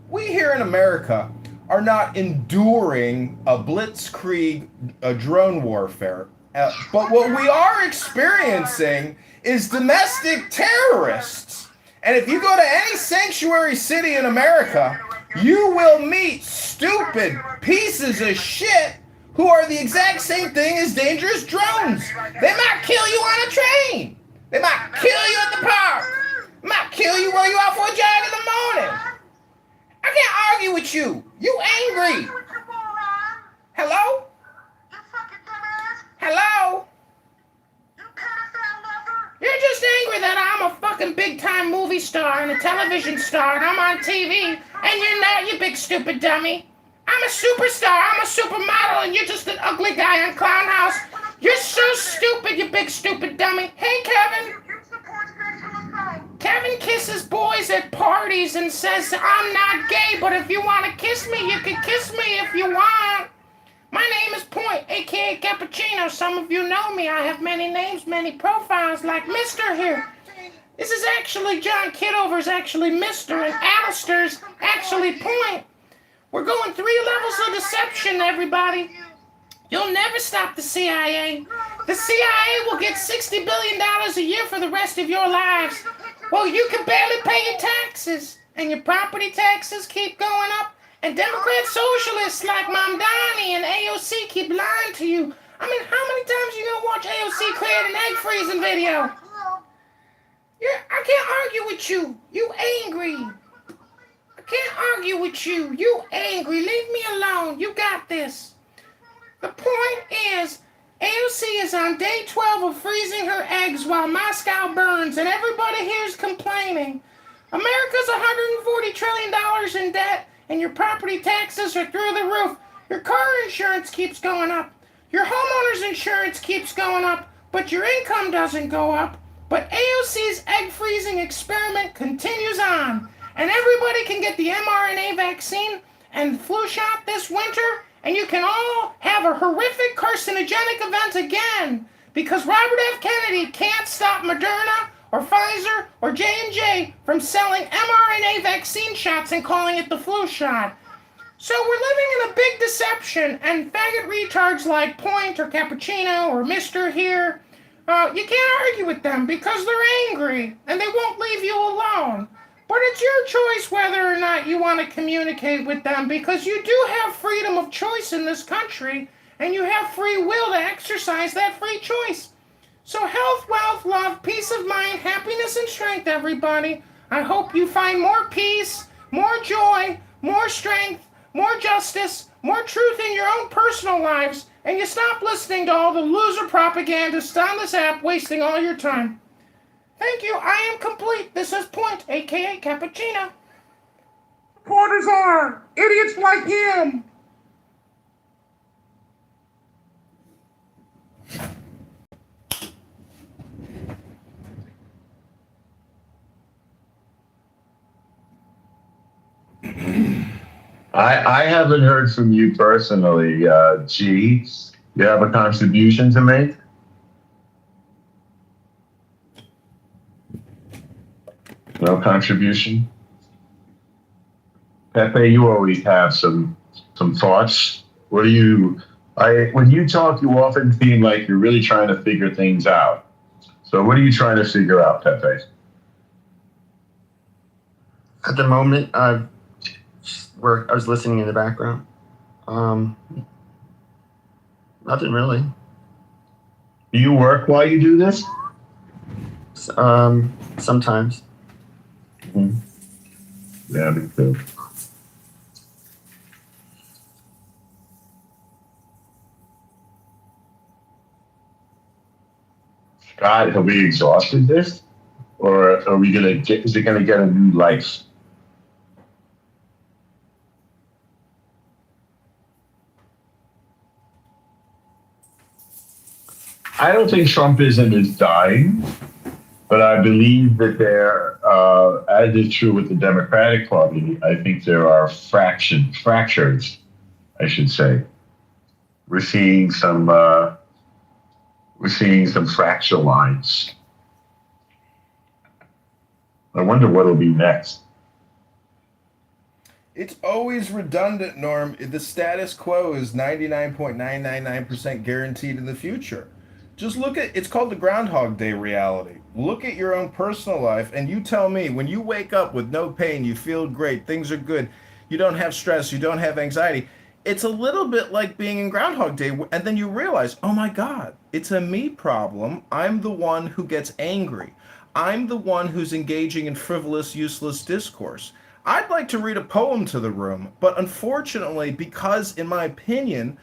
we here in America are not enduring a blitzkrieg, a drone warfare. But what we are experiencing is domestic terrorists. And if you go to any sanctuary city in America, you will meet stupid pieces of shit who are the exact same thing as dangerous drones. They might kill you on a train. They might kill you at the park. They might kill you while you're out for a jog in the morning. I can't argue with you. You angry. Hello? Hello? You're just angry that I'm a fucking big-time movie star and a television star and I'm on TV and you're not, you big stupid dummy. I'm a superstar, I'm a supermodel and you're just an ugly guy on Clown House. You're so stupid, you big stupid dummy. Hey, Kevin. Kevin kisses boys at parties and says, I'm not gay, but if you want to kiss me, you can kiss me if you want. My name is Point, a.k.a. Cappuccino. Some of you know me. I have many names, many profiles, like Mr. here. This is actually John Kitover's actually Mr. and Alistair's actually Point. We're going 3 levels of deception, everybody. You'll never stop the CIA. The CIA will get $60 billion a year for the rest of your lives. Well, you can barely pay your taxes, and your property taxes keep going up, and Democrat socialists like Mamdani and AOC keep lying to you. I mean, how many times are you going to watch AOC create an egg freezing video? I can't argue with you. You angry. I can't argue with you. You angry. Leave me alone. You got this. The point is, AOC is on day 12 of freezing her eggs while Moscow burns, and everybody here is complaining. America's $140 trillion in debt, and your property taxes are through the roof. Your car insurance keeps going up. Your homeowner's insurance keeps going up, but your income doesn't go up. But AOC's egg freezing experiment continues on, and everybody can get the mRNA vaccine and flu shot this winter, and you can all have a horrific carcinogenic event again, because Robert F. Kennedy can't stop Moderna or Pfizer or J&J from selling mRNA vaccine shots and calling it the flu shot. So we're living in a big deception, and faggot retards like Point or Cappuccino or Mr. here, you can't argue with them because they're angry and they won't leave you alone. But it's your choice whether or not you want to communicate with them, because you do have freedom of choice in this country, and you have free will to exercise that free choice. So health, wealth, love, peace of mind, happiness, and strength, everybody. I hope you find more peace, more joy, more strength, more justice, more truth in your own personal lives, and you stop listening to all the loser propagandists on this app wasting all your time. Thank you. I am complete. This is Point, a.k.a. Cappuccino. Supporters are idiots like him. I haven't heard from you personally, G. You have a contribution to make? No contribution? Pepe, you always have some thoughts. What do you, when you talk, you often seem like you're really trying to figure things out. So what are you trying to figure out, Pepe? At the moment, I was listening in the background. Nothing really. Do you work while you do this? Sometimes. Mm-hmm. Yeah, me too. Scott, have we exhausted this? Or are we gonna get, is it gonna get a new life? I don't think Trumpism is dying, but I believe that there, as is true with the Democratic Party, I think there are fractures, I should say. we're seeing some fracture lines. I wonder what'll be next. It's always redundant, Norm. The status quo is 99.999% guaranteed in the future. Just look at, it's called the Groundhog Day reality. Look at your own personal life and you tell me, when you wake up with no pain, you feel great, things are good, you don't have stress, you don't have anxiety. It's a little bit like being in Groundhog Day, and then you realize, oh my God, it's a me problem. I'm the one who gets angry. I'm the one who's engaging in frivolous, useless discourse. I'd like to read a poem to the room, but unfortunately, because in my opinion,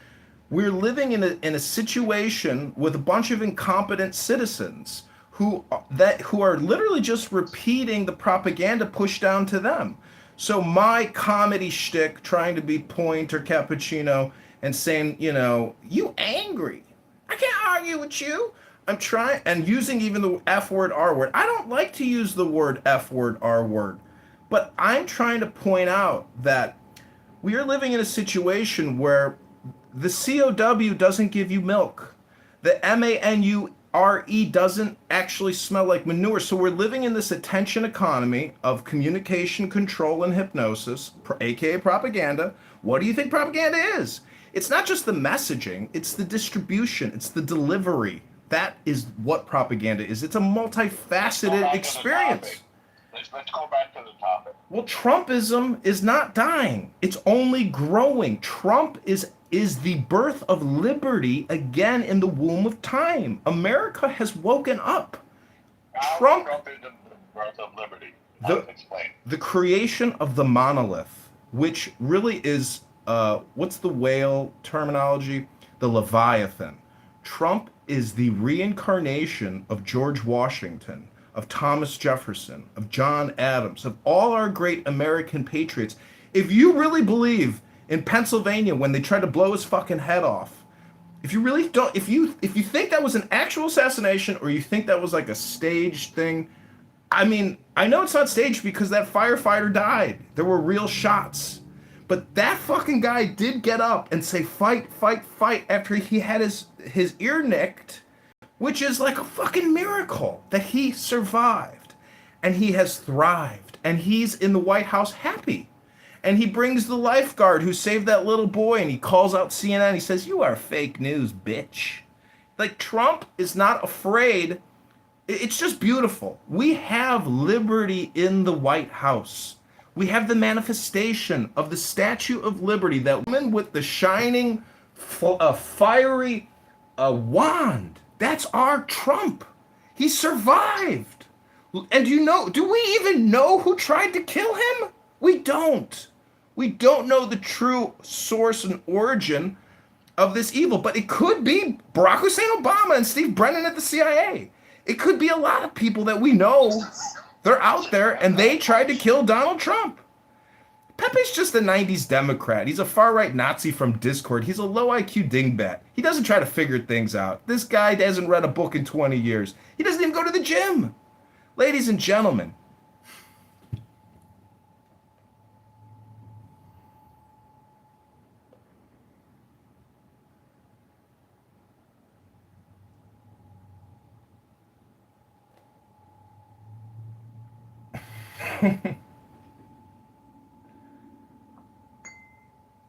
we're living in a situation with a bunch of incompetent citizens who are literally just repeating the propaganda pushed down to them. So my comedy shtick, trying to be Point or Cappuccino and saying, you angry. I can't argue with you. I'm trying, and using even the F word, R word. I don't like to use the word F word, R word. But I'm trying to point out that we are living in a situation where the COW doesn't give you milk. The MANURE doesn't actually smell like manure. So we're living in this attention economy of communication control and hypnosis, aka propaganda. What do you think propaganda is? It's not just the messaging, it's the distribution, it's the delivery. That is what propaganda is. It's a multifaceted experience. Let's go back to the topic. Well, Trumpism is not dying. It's only growing. Trump is the birth of liberty again in the womb of time. America has woken up. Trump is the birth of liberty. Explain. The creation of the monolith, which really is, what's the whale terminology? The Leviathan. Trump is the reincarnation of George Washington, of Thomas Jefferson, of John Adams, of all our great American patriots. If you really believe in Pennsylvania when they tried to blow his fucking head off, if you really don't, if you think that was an actual assassination or you think that was like a staged thing, I mean, I know it's not staged because that firefighter died. There were real shots. But that fucking guy did get up and say, fight, fight, fight, after he had his ear nicked, which is like a fucking miracle that he survived and he has thrived and he's in the White House happy. And he brings the lifeguard who saved that little boy and he calls out CNN. He says, you are fake news, bitch. Like, Trump is not afraid. It's just beautiful. We have liberty in the White House. We have the manifestation of the Statue of Liberty, that woman with the shining, fiery wand. That's our Trump. He survived. And do we even know who tried to kill him? We don't. We don't know the true source and origin of this evil, but it could be Barack Hussein Obama and Steve Brennan at the CIA. It could be a lot of people that we know. They're out there, and they tried to kill Donald Trump. Pepe's just a 90s Democrat. He's a far-right Nazi from Discord. He's a low-IQ dingbat. He doesn't try to figure things out. This guy hasn't read a book in 20 years. He doesn't even go to the gym. Ladies and gentlemen.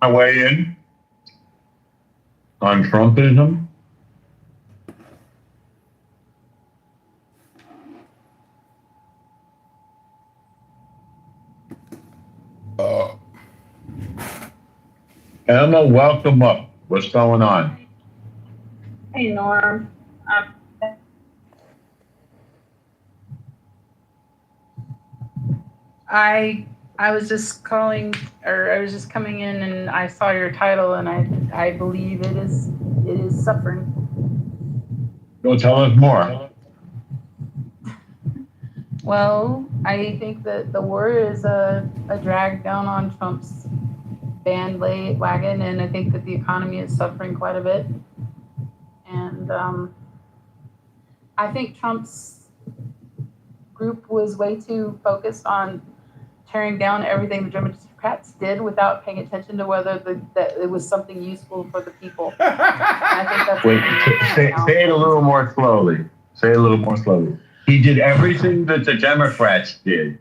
My way in on Trumpism. Emma, welcome up. What's going on? Hey, Norm. I was just calling, or I was just coming in, and I saw your title, and I believe it is suffering. Go tell us more. Well, I think that the war is a drag down on Trump's bandwagon, and I think that the economy is suffering quite a bit. And I think Trump's group was way too focused on tearing down everything the Democrats did without paying attention to whether that it was something useful for the people. And I think that's Wait, say it a little more slowly. Say it a little more slowly. He did everything that the Democrats did.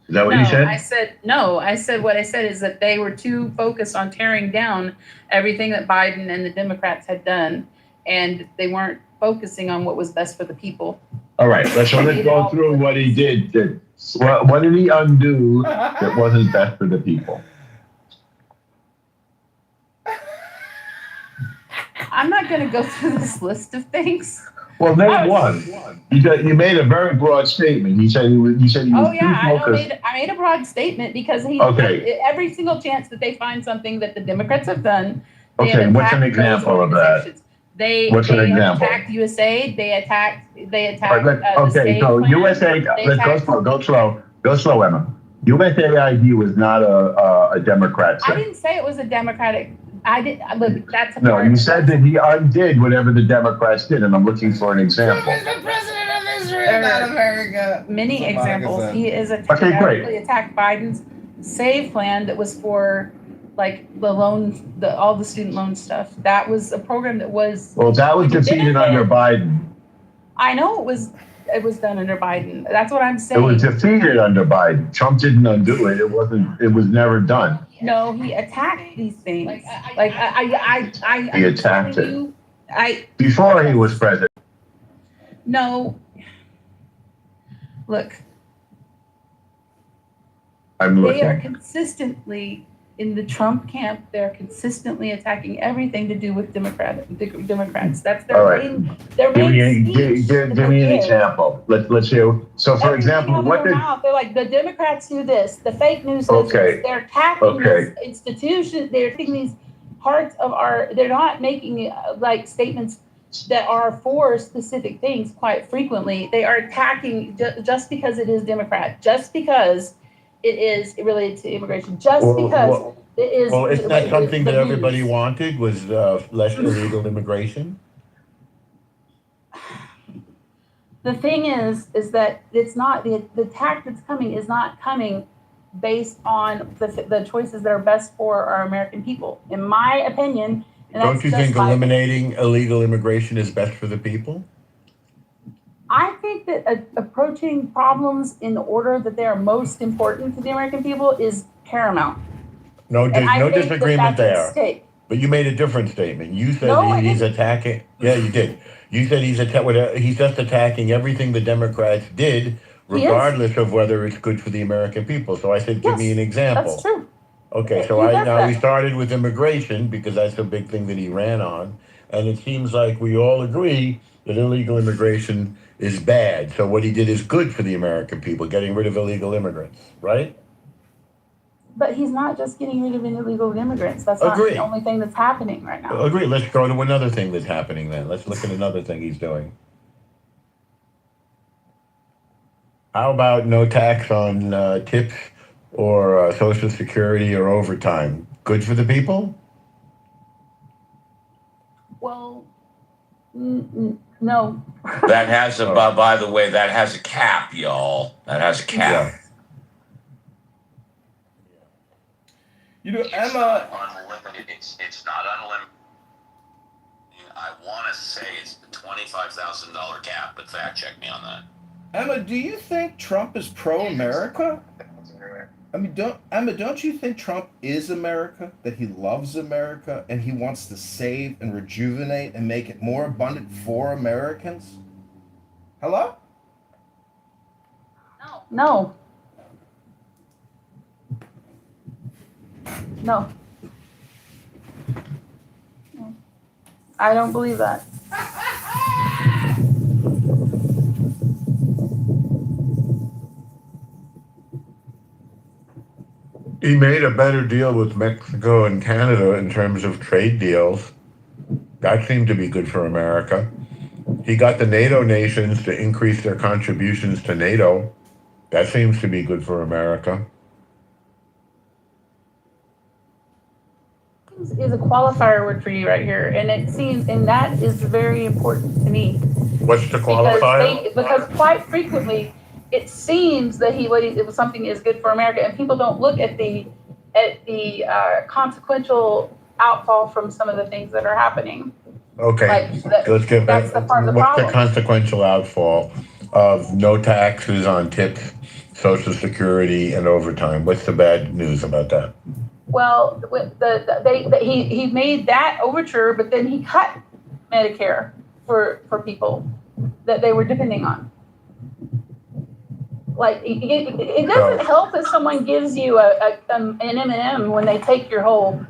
Is that what you said? I said what I said is that they were too focused on tearing down everything that Biden and the Democrats had done, and they weren't focusing on what was best for the people. All right, let's go through what he did. What did he undo that wasn't best for the people? I'm not going to go through this list of things. Well, name one. You made a very broad statement. You said he was too focused. I made a broad statement because every single chance that they find something that the Democrats have done. What's an example of that? They attacked USAID. They attacked. So USAID. Go slow, Emma. USAID was not a Democrat thing. I didn't say it was a Democratic. Look, that's a No, you said that he undid whatever the Democrats did, and I'm looking for an example. Trump is the president of Israel, not America. Many examples. He is attacked Biden's SAVE plan that was for like all the student loan stuff. That was a program that was. Well, that was defeated under Biden. I know it was done under Biden. That's what I'm saying. It was defeated under Biden. Trump didn't undo it. It was never done. No, he attacked these things. He attacked it. Before he was president. No. Look. They are consistently in the Trump camp. They're consistently attacking everything to do with Democrats. That's their main. Their main. Give me an example. Let's hear. So, for example, what did they're like? The Democrats do this. The fake news says this. They're attacking these institutions. They're taking these parts of our. They're not making like statements that are for specific things. Quite frequently, they are attacking just because it is Democrat. Just because it is related to immigration. Because it is. Well, isn't that something that everybody wanted? Was less illegal immigration? The thing is that it's not the attack that's coming is not coming based on the choices that are best for our American people. In my opinion, don't you think eliminating illegal immigration is best for the people? I think that approaching problems in the order that they are most important to the American people is paramount. No disagreement there. But you made a different statement. You said he's attacking. Yeah, you did. You said he's just attacking everything the Democrats did, regardless of whether it's good for the American people. So I said, give me an example. That's true. Okay, so we started with immigration because that's a big thing that he ran on, and it seems like we all agree that illegal immigration is bad. So what he did is good for the American people, getting rid of illegal immigrants, right? But he's not just getting rid of illegal immigrants. That's not the only thing that's happening right now. Agree. Let's go to another thing that's happening then. Let's look at another thing he's doing. How about no tax on tips or Social Security or overtime? Good for the people? Well, no. That has by the way, that has a cap, y'all. That has a cap. You know, Emma. It's not unlimited. I want to say it's the $25,000 cap, but fact check me on that. Emma, do you think Trump is pro-America? I mean, don't you think Trump is America? That he loves America and he wants to save and rejuvenate and make it more abundant for Americans? Hello? No. I don't believe that. He made a better deal with Mexico and Canada in terms of trade deals. That seemed to be good for America. He got the NATO nations to increase their contributions to NATO. That seems to be good for America. Is a qualifier word for you right here, and that is very important to me. What's the qualifier? Because quite frequently it seems that it was something that is good for America, and people don't look at the consequential outfall from some of the things that are happening. Okay, let's get back. That's the part of the What's problem. the consequential outfall of no taxes on tips, Social Security, and overtime? What's the bad news about that? Well, he made that overture, but then he cut Medicare for people that they were depending on. Like it doesn't help if someone gives you an M&M when they take your whole,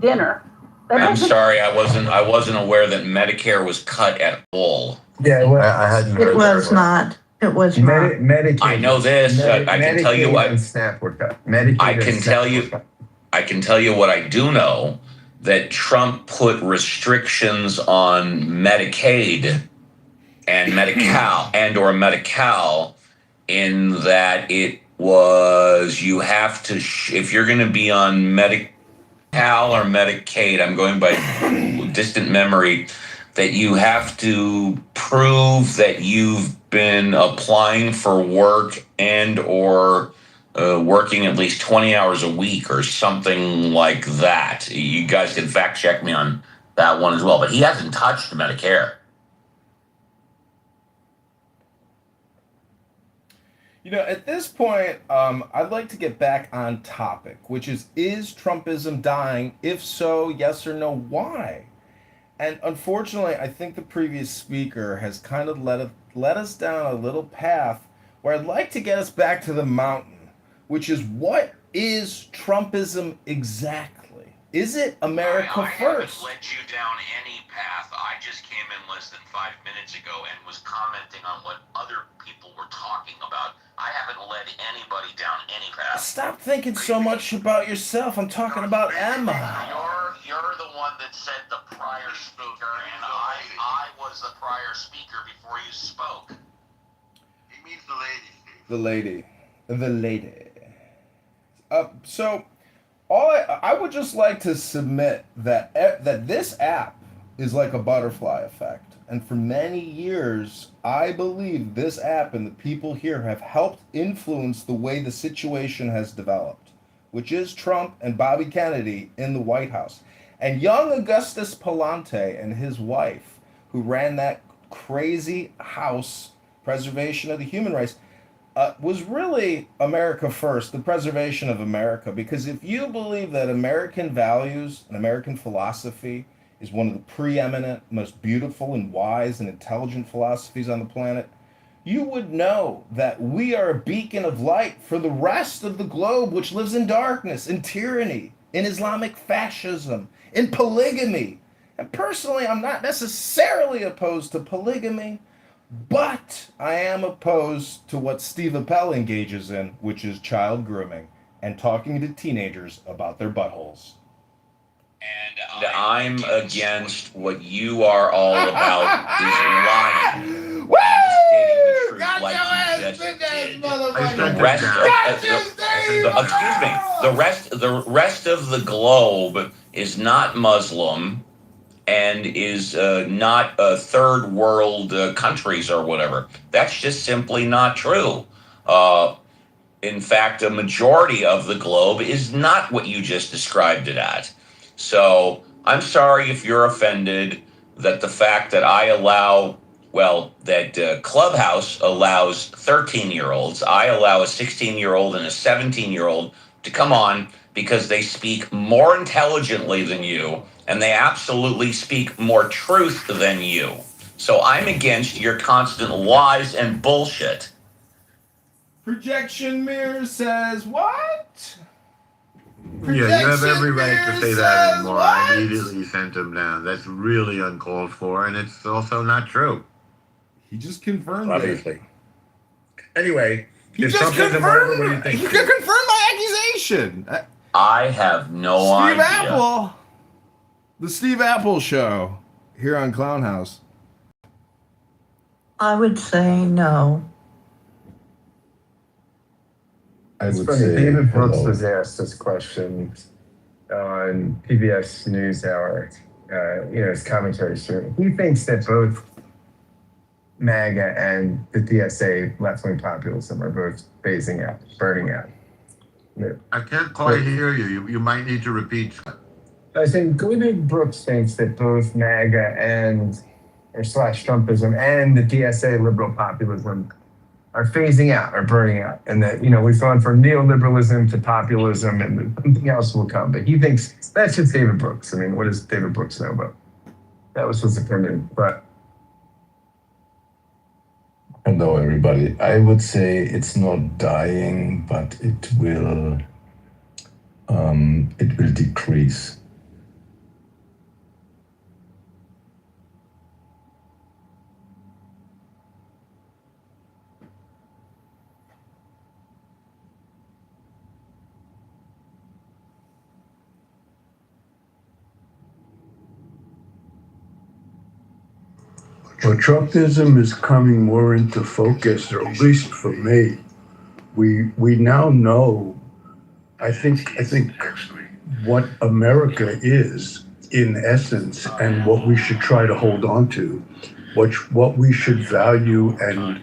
dinner. I'm sorry, I wasn't aware that Medicare was cut at all. Yeah, I hadn't heard It was that. not. It was not. Medicaid. I know this. I can tell you what. And SNAP were cut. Medicaid I can tell you what I do know, that Trump put restrictions on Medicaid and Medi-Cal, in that it was, you have to, if you're going to be on Medi-Cal or Medicaid, I'm going by distant memory, that you have to prove that you've been applying for work and or working at least 20 hours a week or something like that. You guys can fact check me on that one as well, but he hasn't touched Medicare. At this point, I'd like to get back on topic, which is Trumpism dying? If so, yes or no, why? And unfortunately, I think the previous speaker has kind of led us down a little path where I'd like to get us back to the mountain, which is, what is Trumpism exactly? Is it America first? I haven't led you down any path. I just came in less than 5 minutes ago and was commenting on what other people were talking about. I haven't led anybody down any path. Stop thinking so much about yourself. I'm talking about Emma. You're the one that said the prior speaker, and I was the prior speaker before you spoke. He means the lady, Steve. The lady. So, I would just like to submit that this app is like a butterfly effect. And for many years, I believe this app and the people here have helped influence the way the situation has developed, which is Trump and Bobby Kennedy in the White House. And young Augustus Palante and his wife, who ran that crazy House Preservation of the Human Rights, was really America first, the preservation of America. Because if you believe that American values and American philosophy is one of the preeminent, most beautiful and wise and intelligent philosophies on the planet, you would know that we are a beacon of light for the rest of the globe, which lives in darkness, in tyranny, in Islamic fascism, in polygamy. And personally, I'm not necessarily opposed to polygamy, but I am opposed to what Steve Appel engages in, which is child grooming and talking to teenagers about their buttholes. And I'm against what you are all about, is lying. Woo! Got like you just did. The rest of the globe is not Muslim and is not third world countries or whatever. That's just simply not true. In fact, a majority of the globe is not what you just described it as. So I'm sorry if you're offended that the fact that I allow, that Clubhouse allows 13-year-olds, I allow a 16-year-old and a 17-year-old to come on because they speak more intelligently than you, and they absolutely speak more truth than you. So I'm against your constant lies and bullshit. Projection Mirror says what? Yeah, you have every right to say that anymore. What? I immediately sent him down. That's really uncalled for, and it's also not true. He just confirmed obviously. It. Anyway, he just confirmed. What do you think? He confirmed my accusation. I have no idea. Steve Apple, the Steve Apple Show here on Clown House. I would say no. It's funny. David Brooks was asked this question on PBS NewsHour. His commentary show. He thinks that both MAGA and the DSA left-wing populism are both phasing out, burning out. I can't quite hear you. You might need to repeat. I think Glenn Brooks thinks that both MAGA or slash Trumpism and the DSA liberal populism are phasing out or burning out, and that we've gone from neoliberalism to populism, and something else will come. But he thinks that's just David Brooks. I mean, what does David Brooks know about? That was his opinion, but. Hello, everybody. I would say it's not dying, but it will decrease. Well, Trumpism is coming more into focus, or at least for me. We now know, I think what America is in essence, and what we should try to hold on to, what we should value and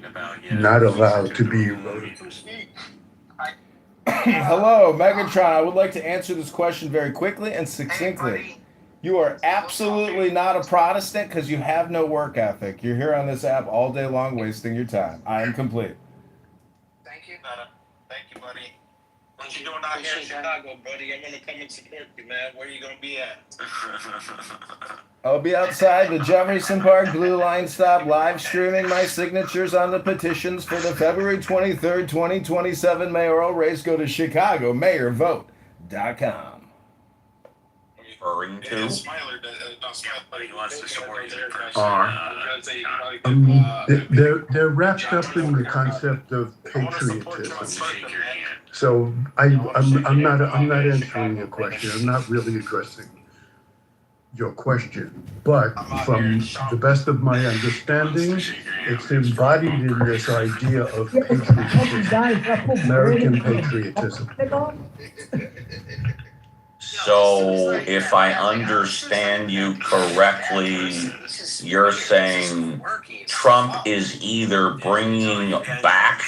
not allow to be eroded. Hello, Megatron. I would like to answer this question very quickly and succinctly. You are absolutely not a Protestant because you have no work ethic. You're here on this app all day long wasting your time. I am complete. Thank you, buddy. What you doing out here in Chicago, buddy? I'm gonna come and support you, man. Where you gonna be at? I'll be outside the Jefferson Park Blue Line stop live streaming my signatures on the petitions for the February 23rd, 2027 mayoral race. Go to ChicagoMayorVote.com. Referring to They're wrapped up in the concept of patriotism. So I'm not answering your question. I'm not really addressing your question. But from the best of my understanding, it's embodied in this idea of patriotism, American patriotism. So, if I understand you correctly, you're saying Trump is either bringing back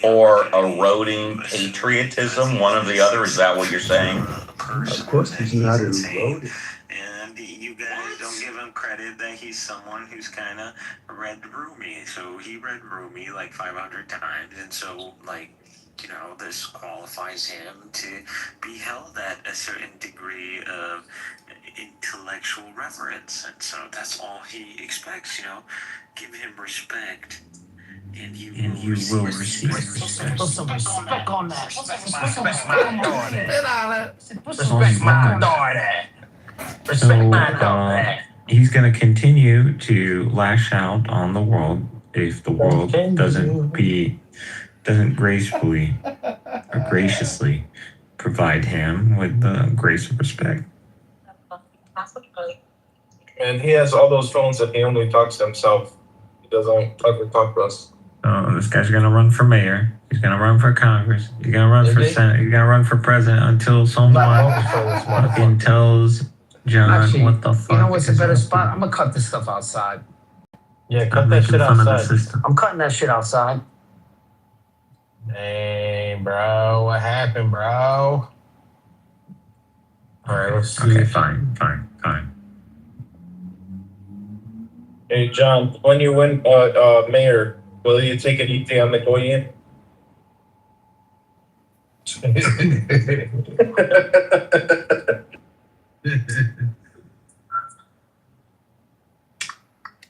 or eroding patriotism, one or the other? Is that what you're saying? Of course, he's not eroding. And you guys don't give him credit that he's someone who's kind of read Rumi. So he read Rumi like 500 times, and so this qualifies him to be held at a certain degree of intellectual reverence. And so that's all he expects, give him respect. And you will receive respect. Put some respect on that. Respect my authority. Respect my authority. He's going to continue to lash out on the world if the world doesn't gracefully or graciously provide him with the grace of respect. And he has all those phones that he only talks to himself. He doesn't ever talk to us. This guy's going to run for mayor. He's going to run for Congress. He's going to run for Senate. He's going to run for president until someone fucking tells John what the fuck. You know what's a better spot? I'm gonna cut this stuff outside. Yeah, cut that shit outside. I'm cutting that shit outside. Hey, bro, what happened, bro? All right, let's see. Okay, fine. Hey, John, when you win mayor, will you take it easy on the Goyen?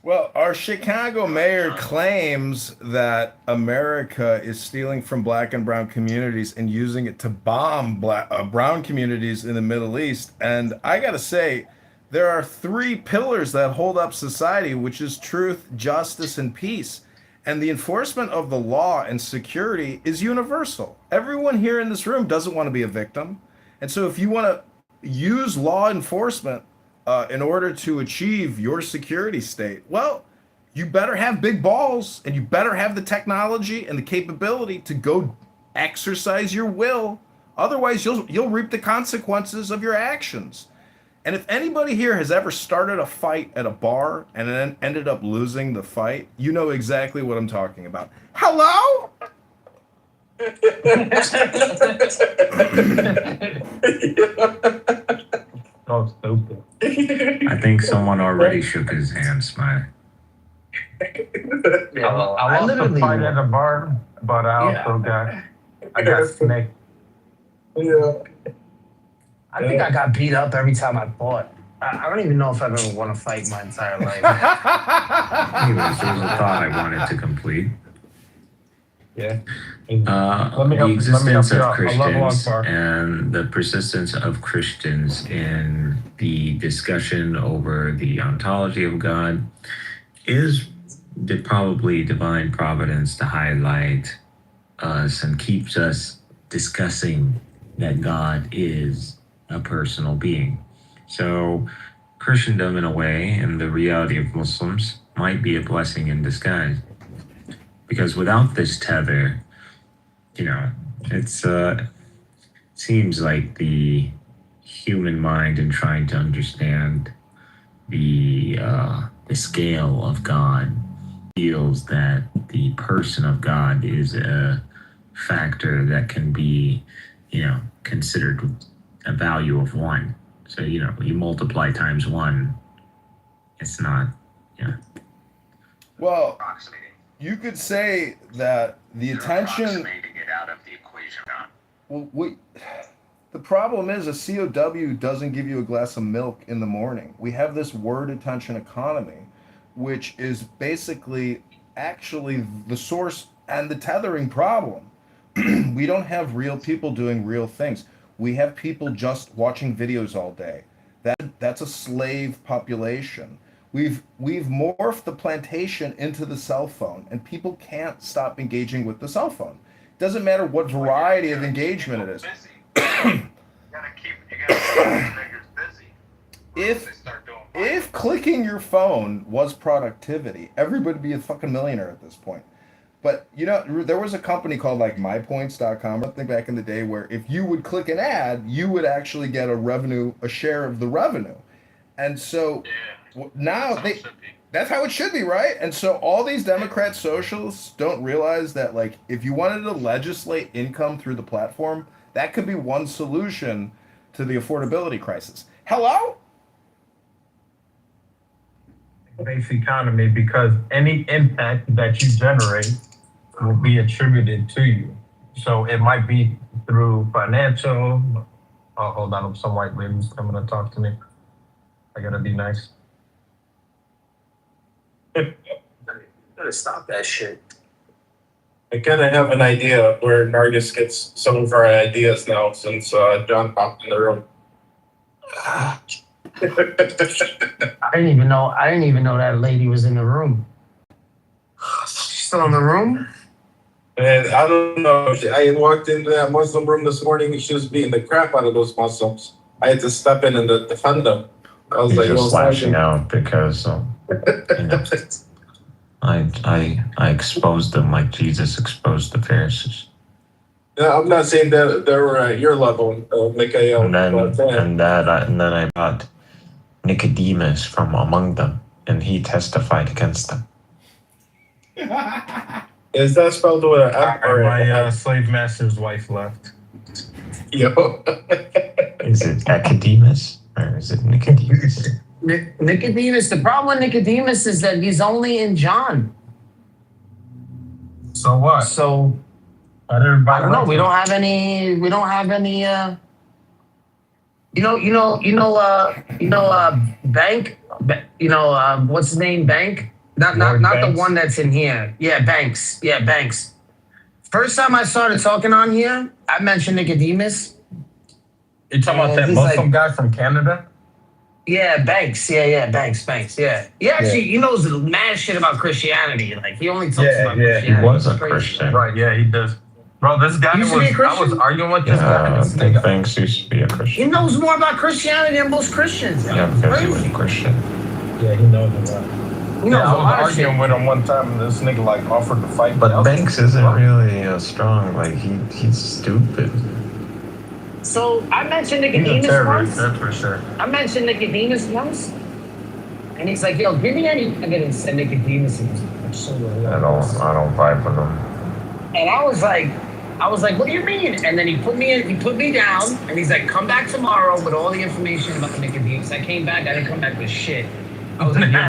Well, our Chicago mayor claims that America is stealing from black and brown communities and using it to bomb brown communities in the Middle East. And I got to say, there are three pillars that hold up society, which is truth, justice, and peace. And the enforcement of the law and security is universal. Everyone here in this room doesn't want to be a victim. And so if you want to use law enforcement in order to achieve your security state, well, you better have big balls and you better have the technology and the capability to go exercise your will. Otherwise, you'll reap the consequences of your actions. And if anybody here has ever started a fight at a bar and then ended up losing the fight, you know exactly what I'm talking about. Hello? Oh, stupid. I think someone already shook his hand, Smiley. I lost a fight at a bar, but I also got snaked. I think I got beat up every time I fought. I don't even know if I've ever won a fight my entire life. Anyways, there was a thought I wanted to complete. Yeah. The existence of Christians and the persistence of Christians in the discussion over the ontology of God is probably divine providence to highlight us and keeps us discussing that God is a personal being. So Christendom, in a way, and the reality of Muslims might be a blessing in disguise. Because without this tether, it's seems like the human mind in trying to understand the scale of God feels that the person of God is a factor that can be, considered a value of 1. So, you multiply times 1, it's not, Well, you could say that the attention. Well, the problem is a COW doesn't give you a glass of milk in the morning. We have this word attention economy, which is basically actually the source and the tethering problem. We don't have real people doing real things. We have people just watching videos all day. That's a slave population. We've morphed the plantation into the cell phone, and people can't stop engaging with the cell phone. Doesn't matter what variety of engagement it is. If clicking your phone was productivity, everybody would be a fucking millionaire at this point. But there was a company called like mypoints.com, I think back in the day, where if you would click an ad, you would actually get a share of the revenue. And so now that's how it should be, right? And so all these Democrat socialists don't realize that, like, if you wanted to legislate income through the platform, that could be one solution to the affordability crisis. Hello? Base economy, because any impact that you generate will be attributed to you. So it might be through financial. Oh, hold on, some white ladies coming to talk to me. I gotta be nice. Gotta stop that shit. I kind of have an idea of where Nargis gets some of our ideas now, since John popped in the room. I didn't even know that lady was in the room. She's still in the room? And I don't know. I walked into that Muslim room this morning and she was beating the crap out of those Muslims. I had to step in and defend them. I was you're like, just lashing out because I exposed them like Jesus exposed the Pharisees. Yeah, I'm not saying that they were at your level, Mikhail. And then I brought Nicodemus from among them, and he testified against them. Is that spelled with an F or my slave master's wife left? Yo. Is it Nicodemus or is it Nicodemus? Nicodemus. The problem with Nicodemus is that he's only in John. So what? So I don't know. We don't have any. Bank. What's his name? Bank. Not the one that's in here. Yeah, Banks. Yeah, Banks. First time I started talking on here, I mentioned Nicodemus. You talking about that Muslim guy from Canada? Yeah, Banks. Yeah, Banks. Yeah. He actually, he knows mad shit about Christianity. Like, he only talks about Christianity. He was a Christian. Right, yeah, he does. Bro, this guy I was arguing with this guy. I think Banks used to be a Christian. He knows more about Christianity than most Christians. Yeah, because he was a Christian. Yeah, he knows a lot. I was arguing with him one time, and this nigga like offered to fight. But Banks isn't really strong. Like he's stupid. So I mentioned He's a Nicodemus terrorist, once. that's for sure. I mentioned Nicodemus once. And he's like, yo, give me any evidence that Nicodemus is so I don't vibe with him. And I was like, what do you mean? And then he put me down, and he's like, come back tomorrow with all the information about Nicodemus. I came back, I didn't come back with shit. I was like,